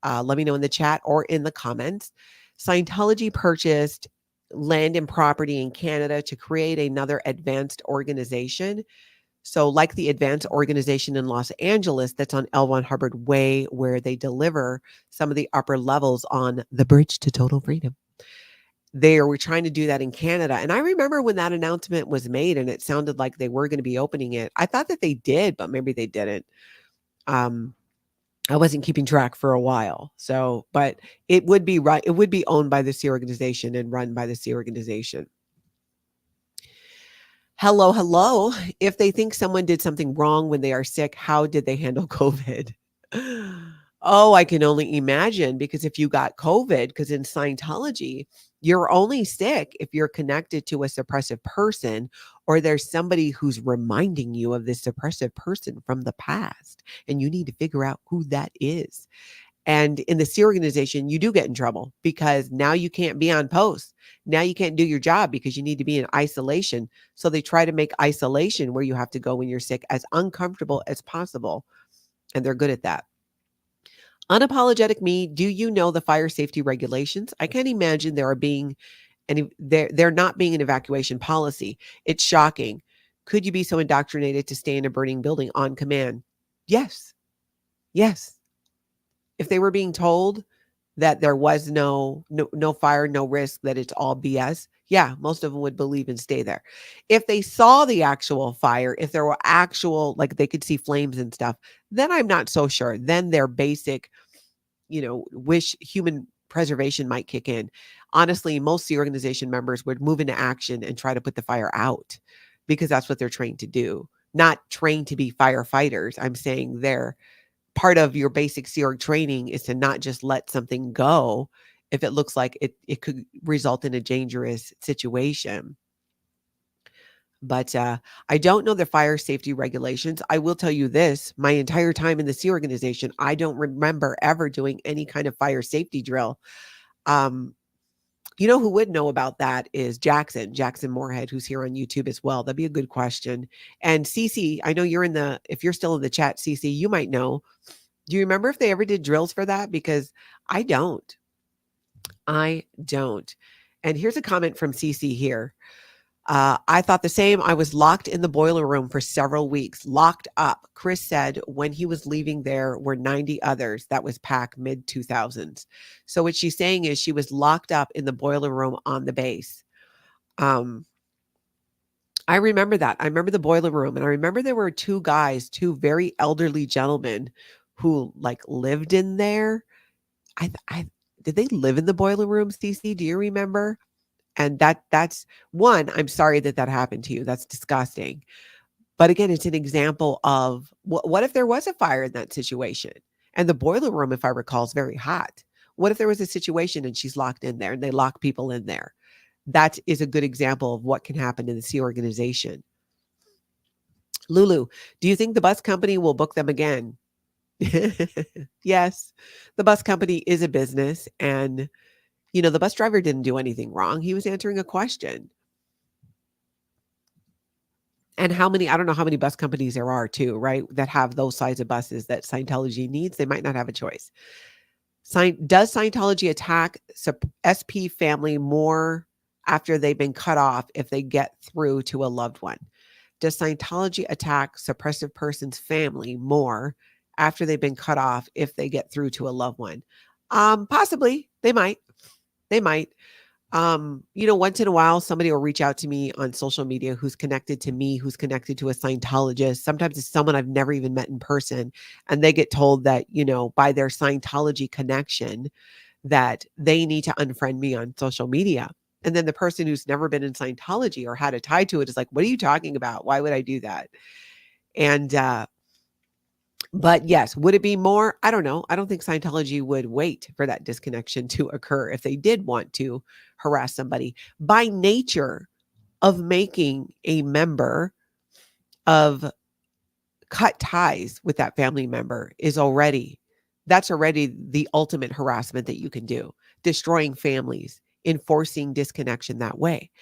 Speaker 1: let me know in the chat or in the comments. Scientology purchased land and property in Canada to create another advanced organization. So like the advanced organization in Los Angeles that's on L. Ron Hubbard Way, where they deliver some of the upper levels on the bridge to total freedom. They were trying to do that in Canada. And I remember when that announcement was made and it sounded like they were going to be opening it. I thought that they did, but maybe they didn't. I wasn't keeping track for a while. So, but it would be right. It would be owned by the Sea Organization and run by the Sea Organization. Hello, hello. If they think someone did something wrong when they are sick, how did they handle COVID? Oh, I can only imagine, because if you got COVID, because in Scientology, you're only sick if you're connected to a suppressive person, or there's somebody who's reminding you of this suppressive person from the past, and you need to figure out who that is. And in the SEA organization, you do get in trouble because now you can't be on post. Now you can't do your job because you need to be in isolation. So they try to make isolation, where you have to go when you're sick, as uncomfortable as possible. And they're good at that. Unapologetic me, do you know the fire safety regulations? I can't imagine there not being an evacuation policy. It's shocking. Could you be so indoctrinated to stay in a burning building on command? Yes. Yes. If they were being told that there was no fire, no risk, that it's all BS, yeah, most of them would believe and stay there. If they saw the actual fire, if there were actual, like they could see flames and stuff, then I'm not so sure. Then their basic, wish human preservation might kick in. Honestly, most SEA organization members would move into action and try to put the fire out, because that's what they're trained to do. Not trained to be firefighters. I'm saying they're part of your basic SEA Org training is to not just let something go if it looks like it could result in a dangerous situation. But I don't know the fire safety regulations. I will tell you this, my entire time in the SEA organization, I don't remember ever doing any kind of fire safety drill. You know who would know about that is Jackson Moorhead, who's here on YouTube as well. That'd be a good question. And Cece, I know if you're still in the chat, Cece, you might know. Do you remember if they ever did drills for that? Because I don't. And here's a comment from Cece here. I thought the same. I was locked in the boiler room for several weeks, locked up. Chris said when he was leaving, there were 90 others. That was PAC mid 2000s. So what she's saying is she was locked up in the boiler room on the base. I remember that. I remember the boiler room, and I remember there were two very elderly gentlemen who lived in there. Did they live in the boiler room, Cece? Do you remember? And that's one, I'm sorry that happened to you. That's disgusting. But again, it's an example of what if there was a fire in that situation? And the boiler room, if I recall, is very hot. What if there was a situation and she's locked in there and they lock people in there? That is a good example of what can happen in the SEA organization. Lulu, do you think the bus company will book them again? Yes, the bus company is a business, and the bus driver didn't do anything wrong. He was answering a question. And I don't know how many bus companies there are too, right? That have those size of buses that Scientology needs. They might not have a choice. Does Scientology attack SP family more after they've been cut off if they get through to a loved one? Does Scientology attack suppressive person's family more after they've been cut off if they get through to a loved one? Possibly. They might. Once in a while, somebody will reach out to me on social media who's connected to me, who's connected to a Scientologist. Sometimes it's someone I've never even met in person. And they get told that, by their Scientology connection, that they need to unfriend me on social media. And then the person who's never been in Scientology or had a tie to it is like, what are you talking about? Why would I do that? And, but yes, would it be more? I don't know. I don't think Scientology would wait for that disconnection to occur if they did want to harass somebody. By nature of making a member of cut ties with that family member that's already the ultimate harassment that you can do. Destroying families, enforcing disconnection that way.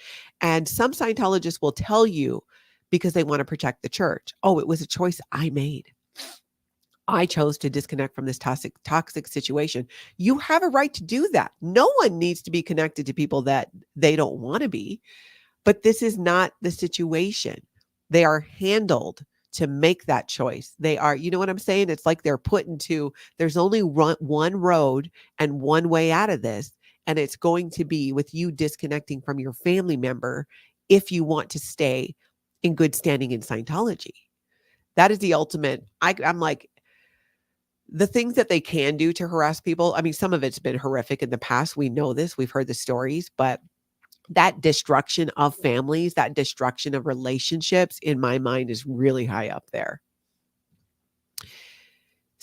Speaker 1: And some Scientologists will tell you, because they want to protect the church, oh, it was a choice I made. I chose to disconnect from this toxic situation. You have a right to do that. No one needs to be connected to people that they don't want to be, but this is not the situation. They are handled to make that choice. They are, you know what I'm saying? It's like they're put into, there's only one road and one way out of this. And it's going to be with you disconnecting from your family member if you want to stay in good standing in Scientology. That is the ultimate. I'm like, the things that they can do to harass people, I mean, some of it's been horrific in the past. We know this. We've heard the stories, but that destruction of families, that destruction of relationships, in my mind, is really high up there.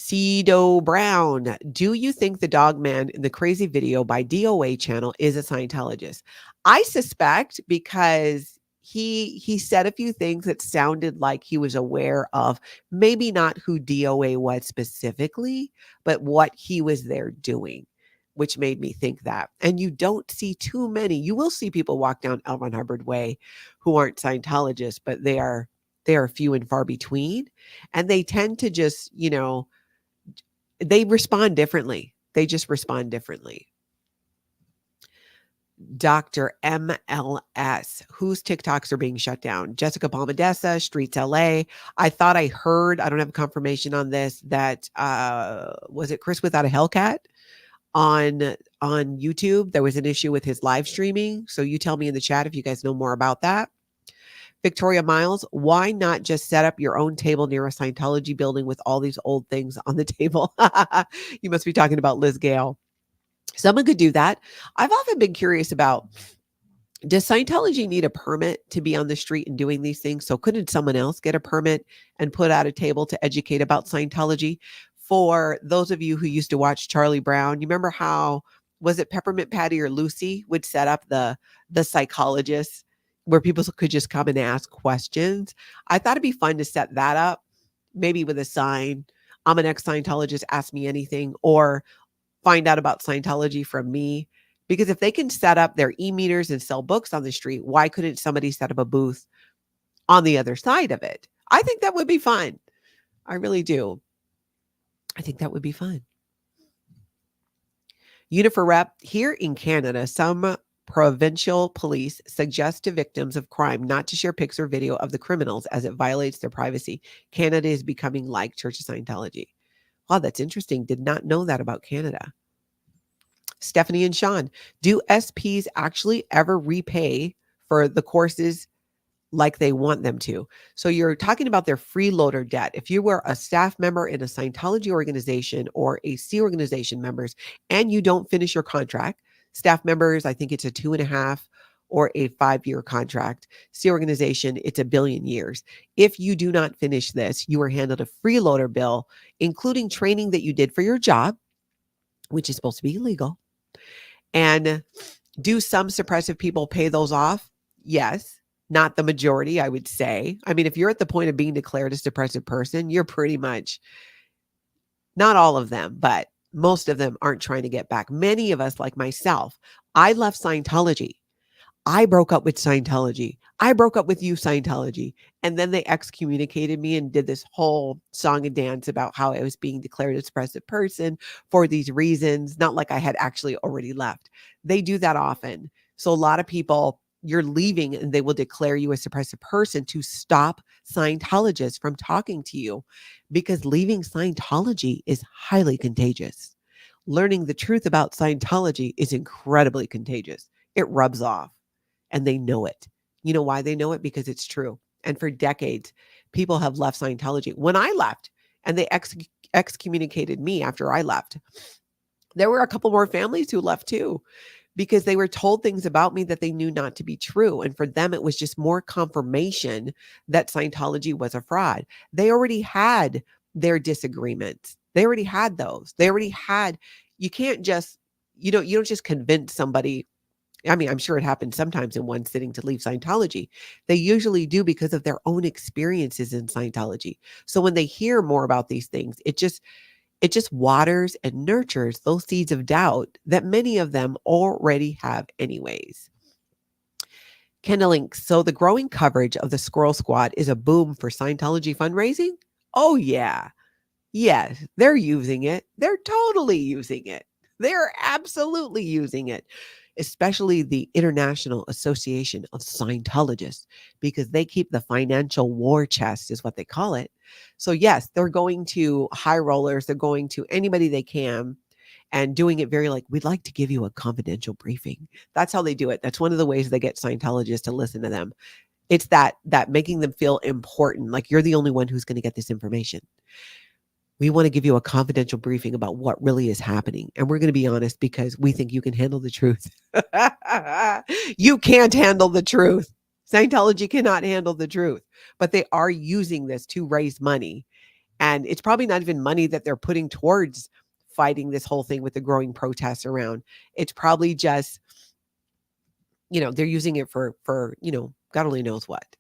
Speaker 1: Cedo Brown, do you think the dog man in the crazy video by DOA channel is a Scientologist? I suspect because he said a few things that sounded like he was aware of maybe not who DOA was specifically, but what he was there doing, which made me think that. And you don't see too many. You will see people walk down L. Ron Hubbard Way who aren't Scientologists, but they are few and far between. And they tend to just, they respond differently. They just respond differently. Dr. MLS, whose TikToks are being shut down? Jessica Palmadessa, Streets LA. I thought I heard, I don't have confirmation on this, that was it Chris Without a Hellcat on YouTube? There was an issue with his live streaming. So you tell me in the chat if you guys know more about that. Victoria Miles, why not just set up your own table near a Scientology building with all these old things on the table? You must be talking about Liz Gale. Someone could do that. I've often been curious about, does Scientology need a permit to be on the street and doing these things? So couldn't someone else get a permit and put out a table to educate about Scientology? For those of you who used to watch Charlie Brown, you remember how, was it Peppermint Patty or Lucy would set up the psychologists where people could just come and ask questions? I thought it'd be fun to set that up, maybe with a sign, I'm an ex-Scientologist, ask me anything, or find out about Scientology from me. Because if they can set up their e-meters and sell books on the street, why couldn't somebody set up a booth on the other side of it? I think that would be fun. I really do. I think that would be fun. Unifor Rep, here in Canada, some provincial police suggest to victims of crime not to share pics or video of the criminals as it violates their privacy. Canada is becoming like Church of Scientology. Wow, that's interesting. Did not know that about Canada. Stephanie and Sean, do SPs actually ever repay for the courses like they want them to? So you're talking about their freeloader debt. If you were a staff member in a Scientology organization or a C organization members and you don't finish your contract, staff members, I think it's a 2.5 or a 5-year contract. C organization, it's 1 billion years. If you do not finish this, you are handled a freeloader bill, including training that you did for your job, which is supposed to be illegal. And do some suppressive people pay those off? Yes. Not the majority, I would say. I mean, if you're at the point of being declared a suppressive person, you're pretty much, not all of them, but most of them aren't trying to get back. Many of us, like myself, I left Scientology. I broke up with Scientology. I broke up with you, Scientology. And then they excommunicated me and did this whole song and dance about how I was being declared a suppressive person for these reasons. Not like I had actually already left. They do that often. So a lot of people, you're leaving and they will declare you a suppressive person to stop Scientologists from talking to you, because leaving Scientology is highly contagious. Learning the truth about Scientology is incredibly contagious. It rubs off. And they know it. You know why they know it? Because it's true. And for decades, people have left Scientology. When I left and they excommunicated me after I left, there were a couple more families who left too, because they were told things about me that they knew not to be true. And for them, it was just more confirmation that Scientology was a fraud. They already had their disagreements. They already had those. They already had, you can't just, you don't just convince somebody. I mean, I'm sure it happens sometimes in one sitting to leave Scientology. They usually do because of their own experiences in Scientology. So when they hear more about these things, it just waters and nurtures those seeds of doubt that many of them already have anyways. Kendallink, so the growing coverage of the Squirrel Squad is a boom for Scientology fundraising? Oh yeah. Yes, they're using it. They're totally using it. They're absolutely using it. Especially the International Association of Scientologists, because they keep the financial war chest is what they call it. So yes, they're going to high rollers. They're going to anybody they can and doing it very like, we'd like to give you a confidential briefing. That's how they do it. That's one of the ways they get Scientologists to listen to them. It's that making them feel important. Like you're the only one who's going to get this information. We want to give you a confidential briefing about what really is happening. And we're going to be honest because we think you can handle the truth. You can't handle the truth. Scientology cannot handle the truth, but they are using this to raise money. And it's probably not even money that they're putting towards fighting this whole thing with the growing protests around. It's probably just, they're using it for, God only knows what.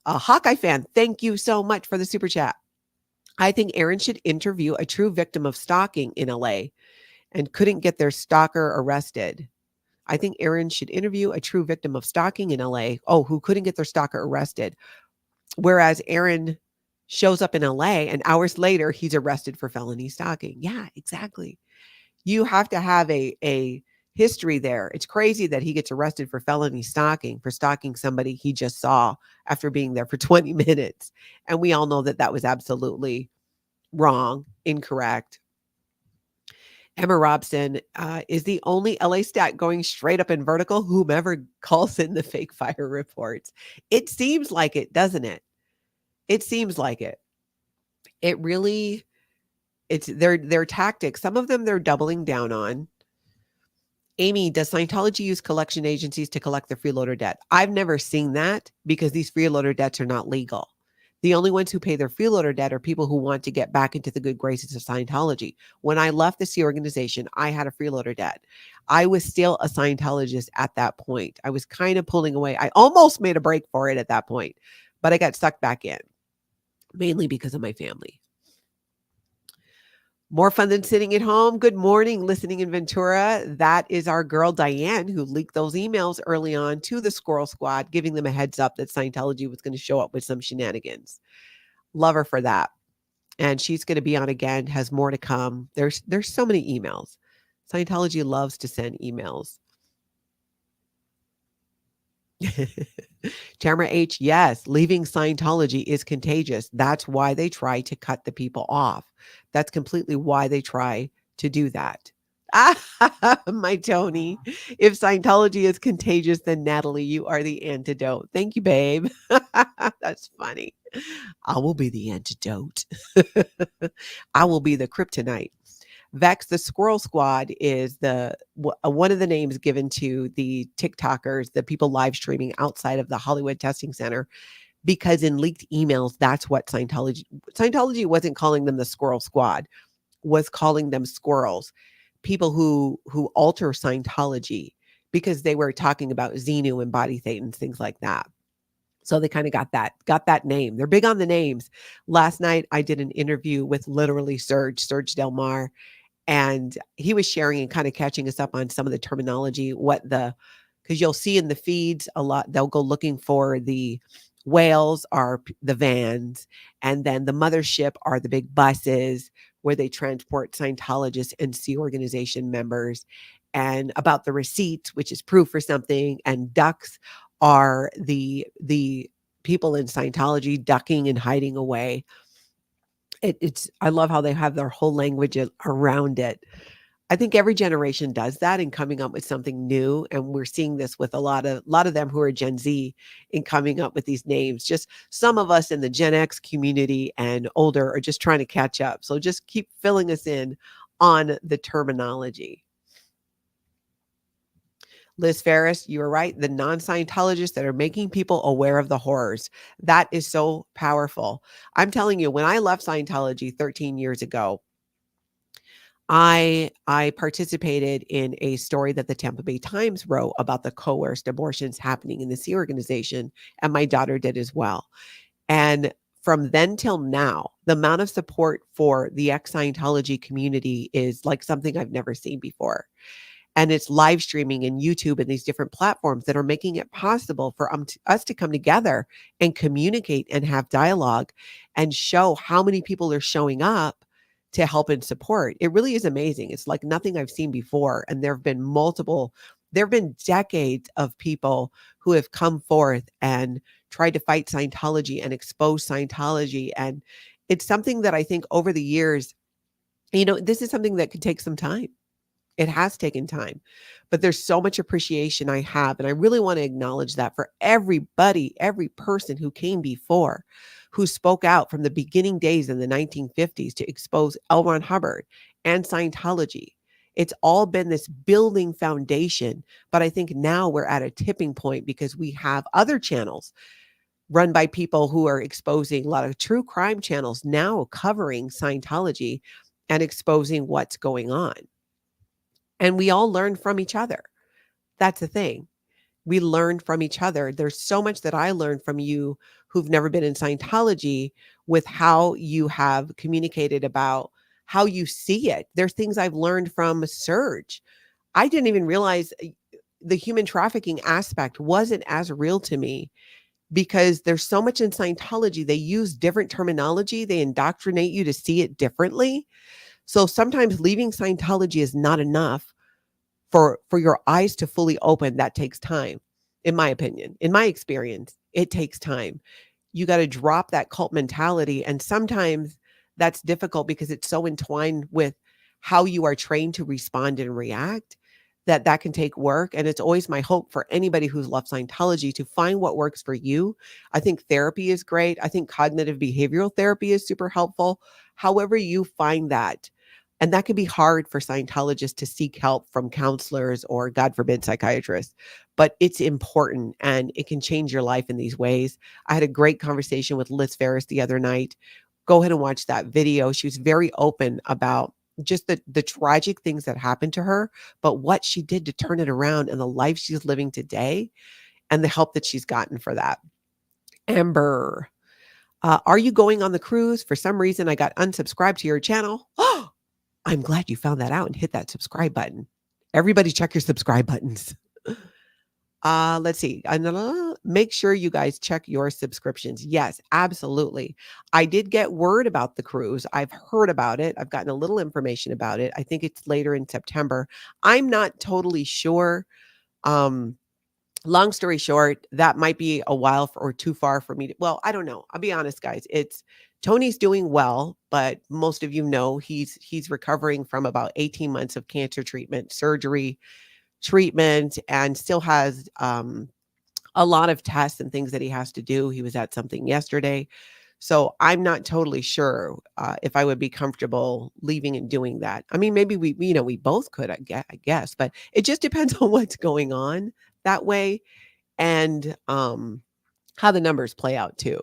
Speaker 1: Hawkeye fan, thank you so much for the super chat. I think Aaron should interview a true victim of stalking in LA and couldn't get their stalker arrested. I think Aaron should interview a true victim of stalking in LA. Oh, who couldn't get their stalker arrested. Whereas Aaron shows up in LA and hours later, he's arrested for felony stalking. Yeah, exactly. You have to have a history there. It's crazy that he gets arrested for felony stalking, for stalking somebody he just saw after being there for 20 minutes. And we all know that that was absolutely wrong, incorrect. Emma Robson is the only LA stat going straight up in vertical, whomever calls in the fake fire reports. It seems like it, doesn't it? It seems like it. It really, it's their tactics. Some of them they're doubling down on. Amy, does Scientology use collection agencies to collect the freeloader debt? I've never seen that because these freeloader debts are not legal. The only ones who pay their freeloader debt are people who want to get back into the good graces of Scientology. When I left the Sea organization, I had a freeloader debt. I was still a Scientologist at that point. I was kind of pulling away. I almost made a break for it at that point, but I got sucked back in, mainly because of my family. More fun than sitting at home. Good morning, listening in Ventura. That is our girl, Diane, who leaked those emails early on to the Squirrel Squad, giving them a heads up that Scientology was going to show up with some shenanigans. Love her for that. And she's going to be on again, has more to come. There's so many emails. Scientology loves to send emails. Tamara H, yes, leaving Scientology is contagious. That's why they try to cut the people off. That's completely why they try to do that. My Tony, if Scientology is contagious, then Natalie, you are the antidote. Thank you, babe. That's funny. I will be the antidote. I will be the kryptonite. Vex, the Squirrel Squad is one of the names given to the TikTokers, the people live streaming outside of the Hollywood Testing Center, because in leaked emails, that's what Scientology wasn't calling them the Squirrel Squad, was calling them squirrels, people who alter Scientology, because they were talking about Xenu and body thetans, things like that. So they kind of got that name. They're big on the names. Last night, I did an interview with literally Serge Del Mar. And he was sharing and kind of catching us up on some of the terminology, because you'll see in the feeds a lot, they'll go looking for the whales are the vans, and then the mothership are the big buses where they transport Scientologists and Sea organization members, and about the receipts, which is proof for something, and ducks are the people in Scientology ducking and hiding away. I love how they have their whole language around it. I think every generation does that in coming up with something new. And we're seeing this with a lot of them who are Gen Z in coming up with these names. Just some of us in the Gen X community and older are just trying to catch up. So just keep filling us in on the terminology. Liz Ferris, you were right. The non-Scientologists that are making people aware of the horrors. That is so powerful. I'm telling you, when I left Scientology 13 years ago, I participated in a story that the Tampa Bay Times wrote about the coerced abortions happening in the Sea organization, and my daughter did as well. And from then till now, the amount of support for the ex-Scientology community is like something I've never seen before. And it's live streaming and YouTube and these different platforms that are making it possible for us to come together and communicate and have dialogue and show how many people are showing up to help and support. It really is amazing. It's like nothing I've seen before. And there have been decades of people who have come forth and tried to fight Scientology and expose Scientology. And it's something that I think over the years, this is something that could take some time. It has taken time, but there's so much appreciation I have. And I really want to acknowledge that for everybody, every person who came before, who spoke out from the beginning days in the 1950s to expose L. Ron Hubbard and Scientology. It's all been this building foundation. But I think now we're at a tipping point because we have other channels run by people who are exposing a lot of true crime channels now covering Scientology and exposing what's going on. And we all learn from each other. That's the thing. We learn from each other. There's so much that I learned from you who've never been in Scientology with how you have communicated about how you see it. There's things I've learned from Serge. I didn't even realize the human trafficking aspect wasn't as real to me because there's so much in Scientology. They use different terminology. They indoctrinate you to see it differently. So sometimes leaving Scientology is not enough for your eyes to fully open. That takes time, in my opinion. In my experience, it takes time. You got to drop that cult mentality. And sometimes that's difficult because it's so entwined with how you are trained to respond and react that can take work. And it's always my hope for anybody who's left Scientology to find what works for you. I think therapy is great. I think cognitive behavioral therapy is super helpful. However you find that. And that can be hard for Scientologists to seek help from counselors or, God forbid, psychiatrists. But it's important and it can change your life in these ways. I had a great conversation with Liz Ferris the other night. Go ahead and watch that video. She was very open about just the tragic things that happened to her, but what she did to turn it around and the life she's living today and the help that she's gotten for that. Amber, are you going on the cruise? For some reason, I got unsubscribed to your channel. Oh, I'm glad you found that out and hit that subscribe button. Everybody check your subscribe buttons. Let's see. Make sure you guys check your subscriptions. Yes, absolutely. I did get word about the cruise. I've heard about it. I've gotten a little information about it. I think it's later in September. I'm not totally sure. Long story short, that might be a while or too far for me to, well, I don't know. I'll be honest, guys. Tony's doing well, but most of you know he's recovering from about 18 months of cancer treatment, surgery, treatment, and still has a lot of tests and things that he has to do. He was at something yesterday. So I'm not totally sure if I would be comfortable leaving and doing that. I mean, maybe we both could, I guess, but it just depends on what's going on that way and how the numbers play out too.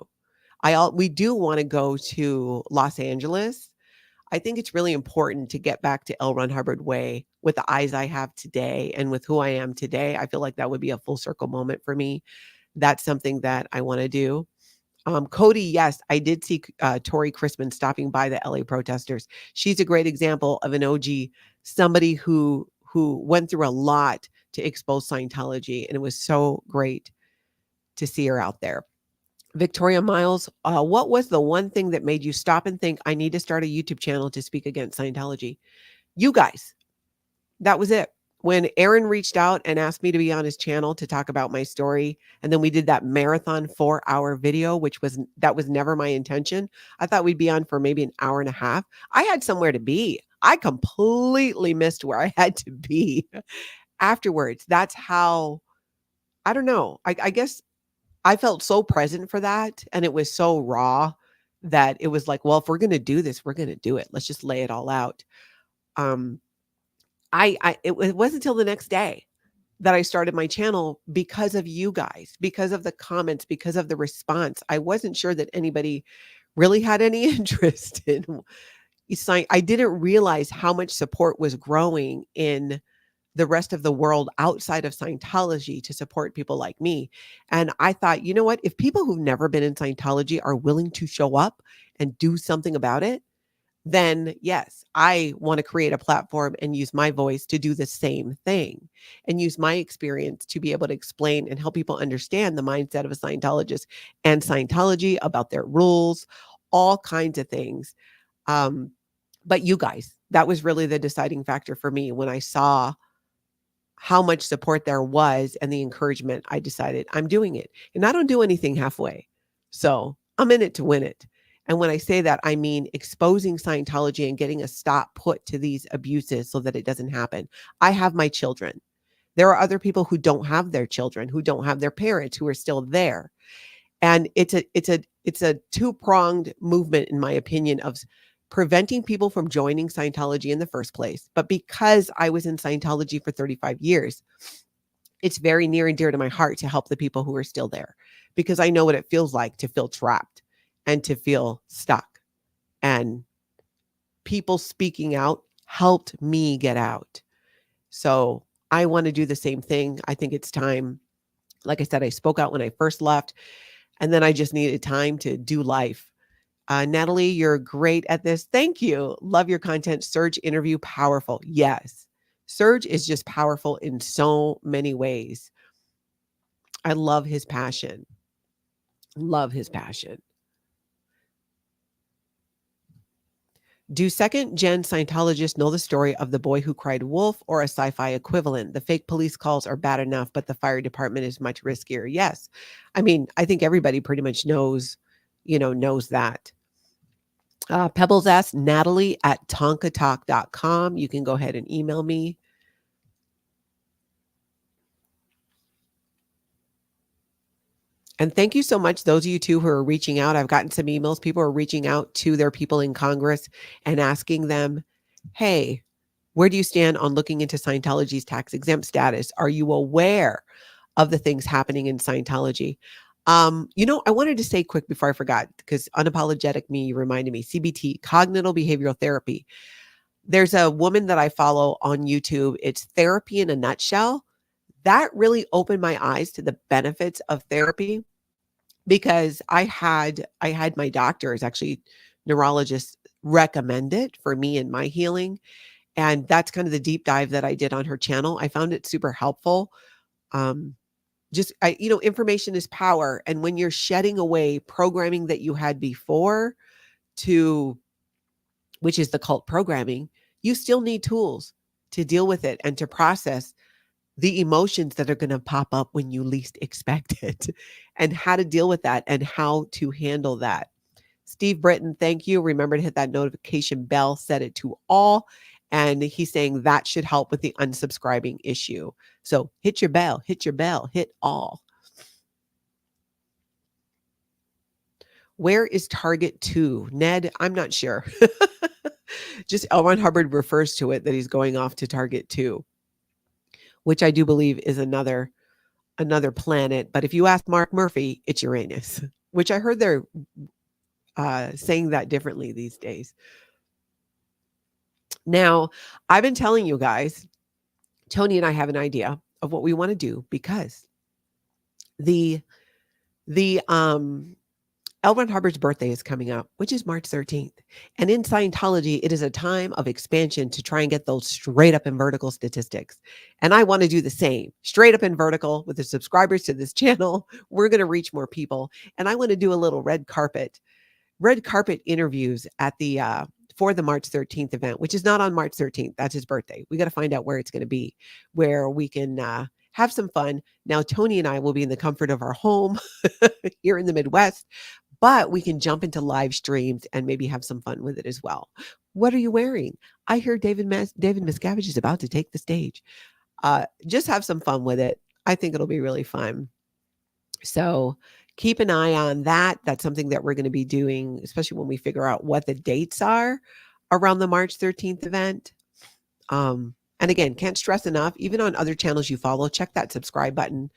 Speaker 1: We do want to go to Los Angeles. I think it's really important to get back to L. Ron Hubbard way with the eyes I have today and with who I am today. I feel like that would be a full circle moment for me. That's something that I want to do. Cody, yes, I did see Tori Christman stopping by the LA protesters. She's a great example of an OG, somebody who went through a lot to expose Scientology, and it was so great to see her out there. Victoria Miles, what was the one thing that made you stop and think, I need to start a YouTube channel to speak against Scientology? You guys, that was it. When Aaron reached out and asked me to be on his channel to talk about my story, and then we did that marathon 4-hour video, that was never my intention. I thought we'd be on for maybe an hour and a half. I had somewhere to be. I completely missed where I had to be afterwards. That's how, I don't know. I guess I felt so present for that. And it was so raw that it was like, well, if we're going to do this, we're going to do it. Let's just lay it all out. It wasn't until the next day that I started my channel because of you guys, because of the comments, because of the response. I wasn't sure that anybody really had any interest in I didn't realize how much support was growing in the rest of the world outside of Scientology to support people like me. And I thought, you know what? If people who've never been in Scientology are willing to show up and do something about it, then yes, I want to create a platform and use my voice to do the same thing and use my experience to be able to explain and help people understand the mindset of a Scientologist and Scientology, about their rules, all kinds of things. But you guys, that was really the deciding factor for me. When I saw how much support there was and the encouragement, I decided I'm doing it. And I don't do anything halfway. So I'm in it to win it. And when I say that, I mean exposing Scientology and getting a stop put to these abuses so that it doesn't happen. I have my children. There are other people who don't have their children, who don't have their parents, who are still there. And it's a two-pronged movement, in my opinion, of preventing people from joining Scientology in the first place. But because I was in Scientology for 35 years, it's very near and dear to my heart to help the people who are still there, because I know what it feels like to feel trapped and to feel stuck. And people speaking out helped me get out. So I want to do the same thing. I think it's time. Like I said, I spoke out when I first left, and then I just needed time to do life. Natalie, you're great at this. Thank you. Love your content. Surge interview, powerful. Yes. Surge is just powerful in so many ways. I love his passion. Love his passion. Do second-gen Scientologists know the story of the boy who cried wolf, or a sci-fi equivalent? The fake police calls are bad enough, but the fire department is much riskier. Yes. I mean, I think everybody pretty much knows that. Pebbles asks Natalie at tonkatalk.com. You can go ahead and email me. And thank you so much, those of you too who are reaching out. I've gotten some emails. People are reaching out to their people in Congress and asking them, hey, where do you stand on looking into Scientology's tax exempt status? Are you aware of the things happening in Scientology? I wanted to say quick before I forgot, because Unapologetic Me reminded me, CBT, cognitive behavioral therapy. There's a woman that I follow on YouTube. It's Therapy in a Nutshell. That really opened my eyes to the benefits of therapy, because I had my doctors, actually neurologists, recommend it for me and my healing. And that's kind of the deep dive that I did on her channel. I found it super helpful. Information is power. And when you're shedding away programming that you had before which is the cult programming, you still need tools to deal with it and to process the emotions that are going to pop up when you least expect it, and how to deal with that and how to handle that. Steve Britton, thank you. Remember to hit that notification bell, set it to all. And he's saying that should help with the unsubscribing issue. So hit your bell, hit all. Where is Target 2? Ned, I'm not sure. Just L. Ron Hubbard refers to it that he's going off to Target 2, which I do believe is another planet. But if you ask Mark Murphy, it's Uranus, which I heard they're saying that differently these days. Now, I've been telling you guys, Tony and I have an idea of what we want to do, because the L. Ron Hubbard's birthday is coming up, which is March 13th. And in Scientology, it is a time of expansion to try and get those straight up and vertical statistics. And I want to do the same, straight up and vertical with the subscribers to this channel. We're going to reach more people. And I want to do a little red carpet interviews at for the March 13th event, which is not on March 13th. That's his birthday. We got to find out where it's going to be, where we can have some fun. Now, Tony and I will be in the comfort of our home here in the Midwest, but we can jump into live streams and maybe have some fun with it as well. What are you wearing? I hear David Miscavige is about to take the stage. Just have some fun with it. I think it'll be really fun. So keep an eye on that. That's something that we're going to be doing, especially when we figure out what the dates are around the March 13th event. And again, can't stress enough, even on other channels you follow, check that subscribe button,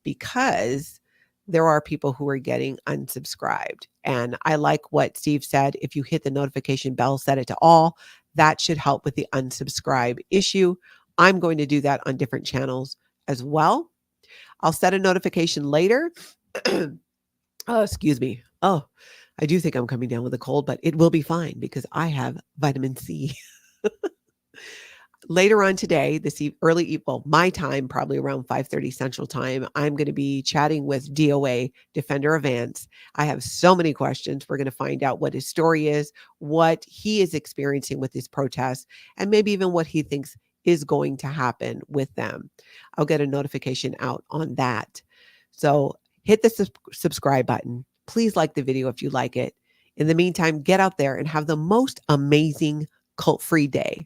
Speaker 1: because there are people who are getting unsubscribed. And I like what Steve said. If you hit the notification bell, set it to all, that should help with the unsubscribe issue. I'm going to do that on different channels as well. I'll set a notification later. Oh, excuse me. Oh, I do think I'm coming down with a cold, but it will be fine because I have vitamin C. Later on today, my time, probably around 5:30 Central Time, I'm going to be chatting with DOA, Defender of Ants. I have so many questions. We're going to find out what his story is, what he is experiencing with these protests, and maybe even what he thinks is going to happen with them. I'll get a notification out on that. So hit the subscribe button. Please like the video if you like it. In the meantime, get out there and have the most amazing cult-free day.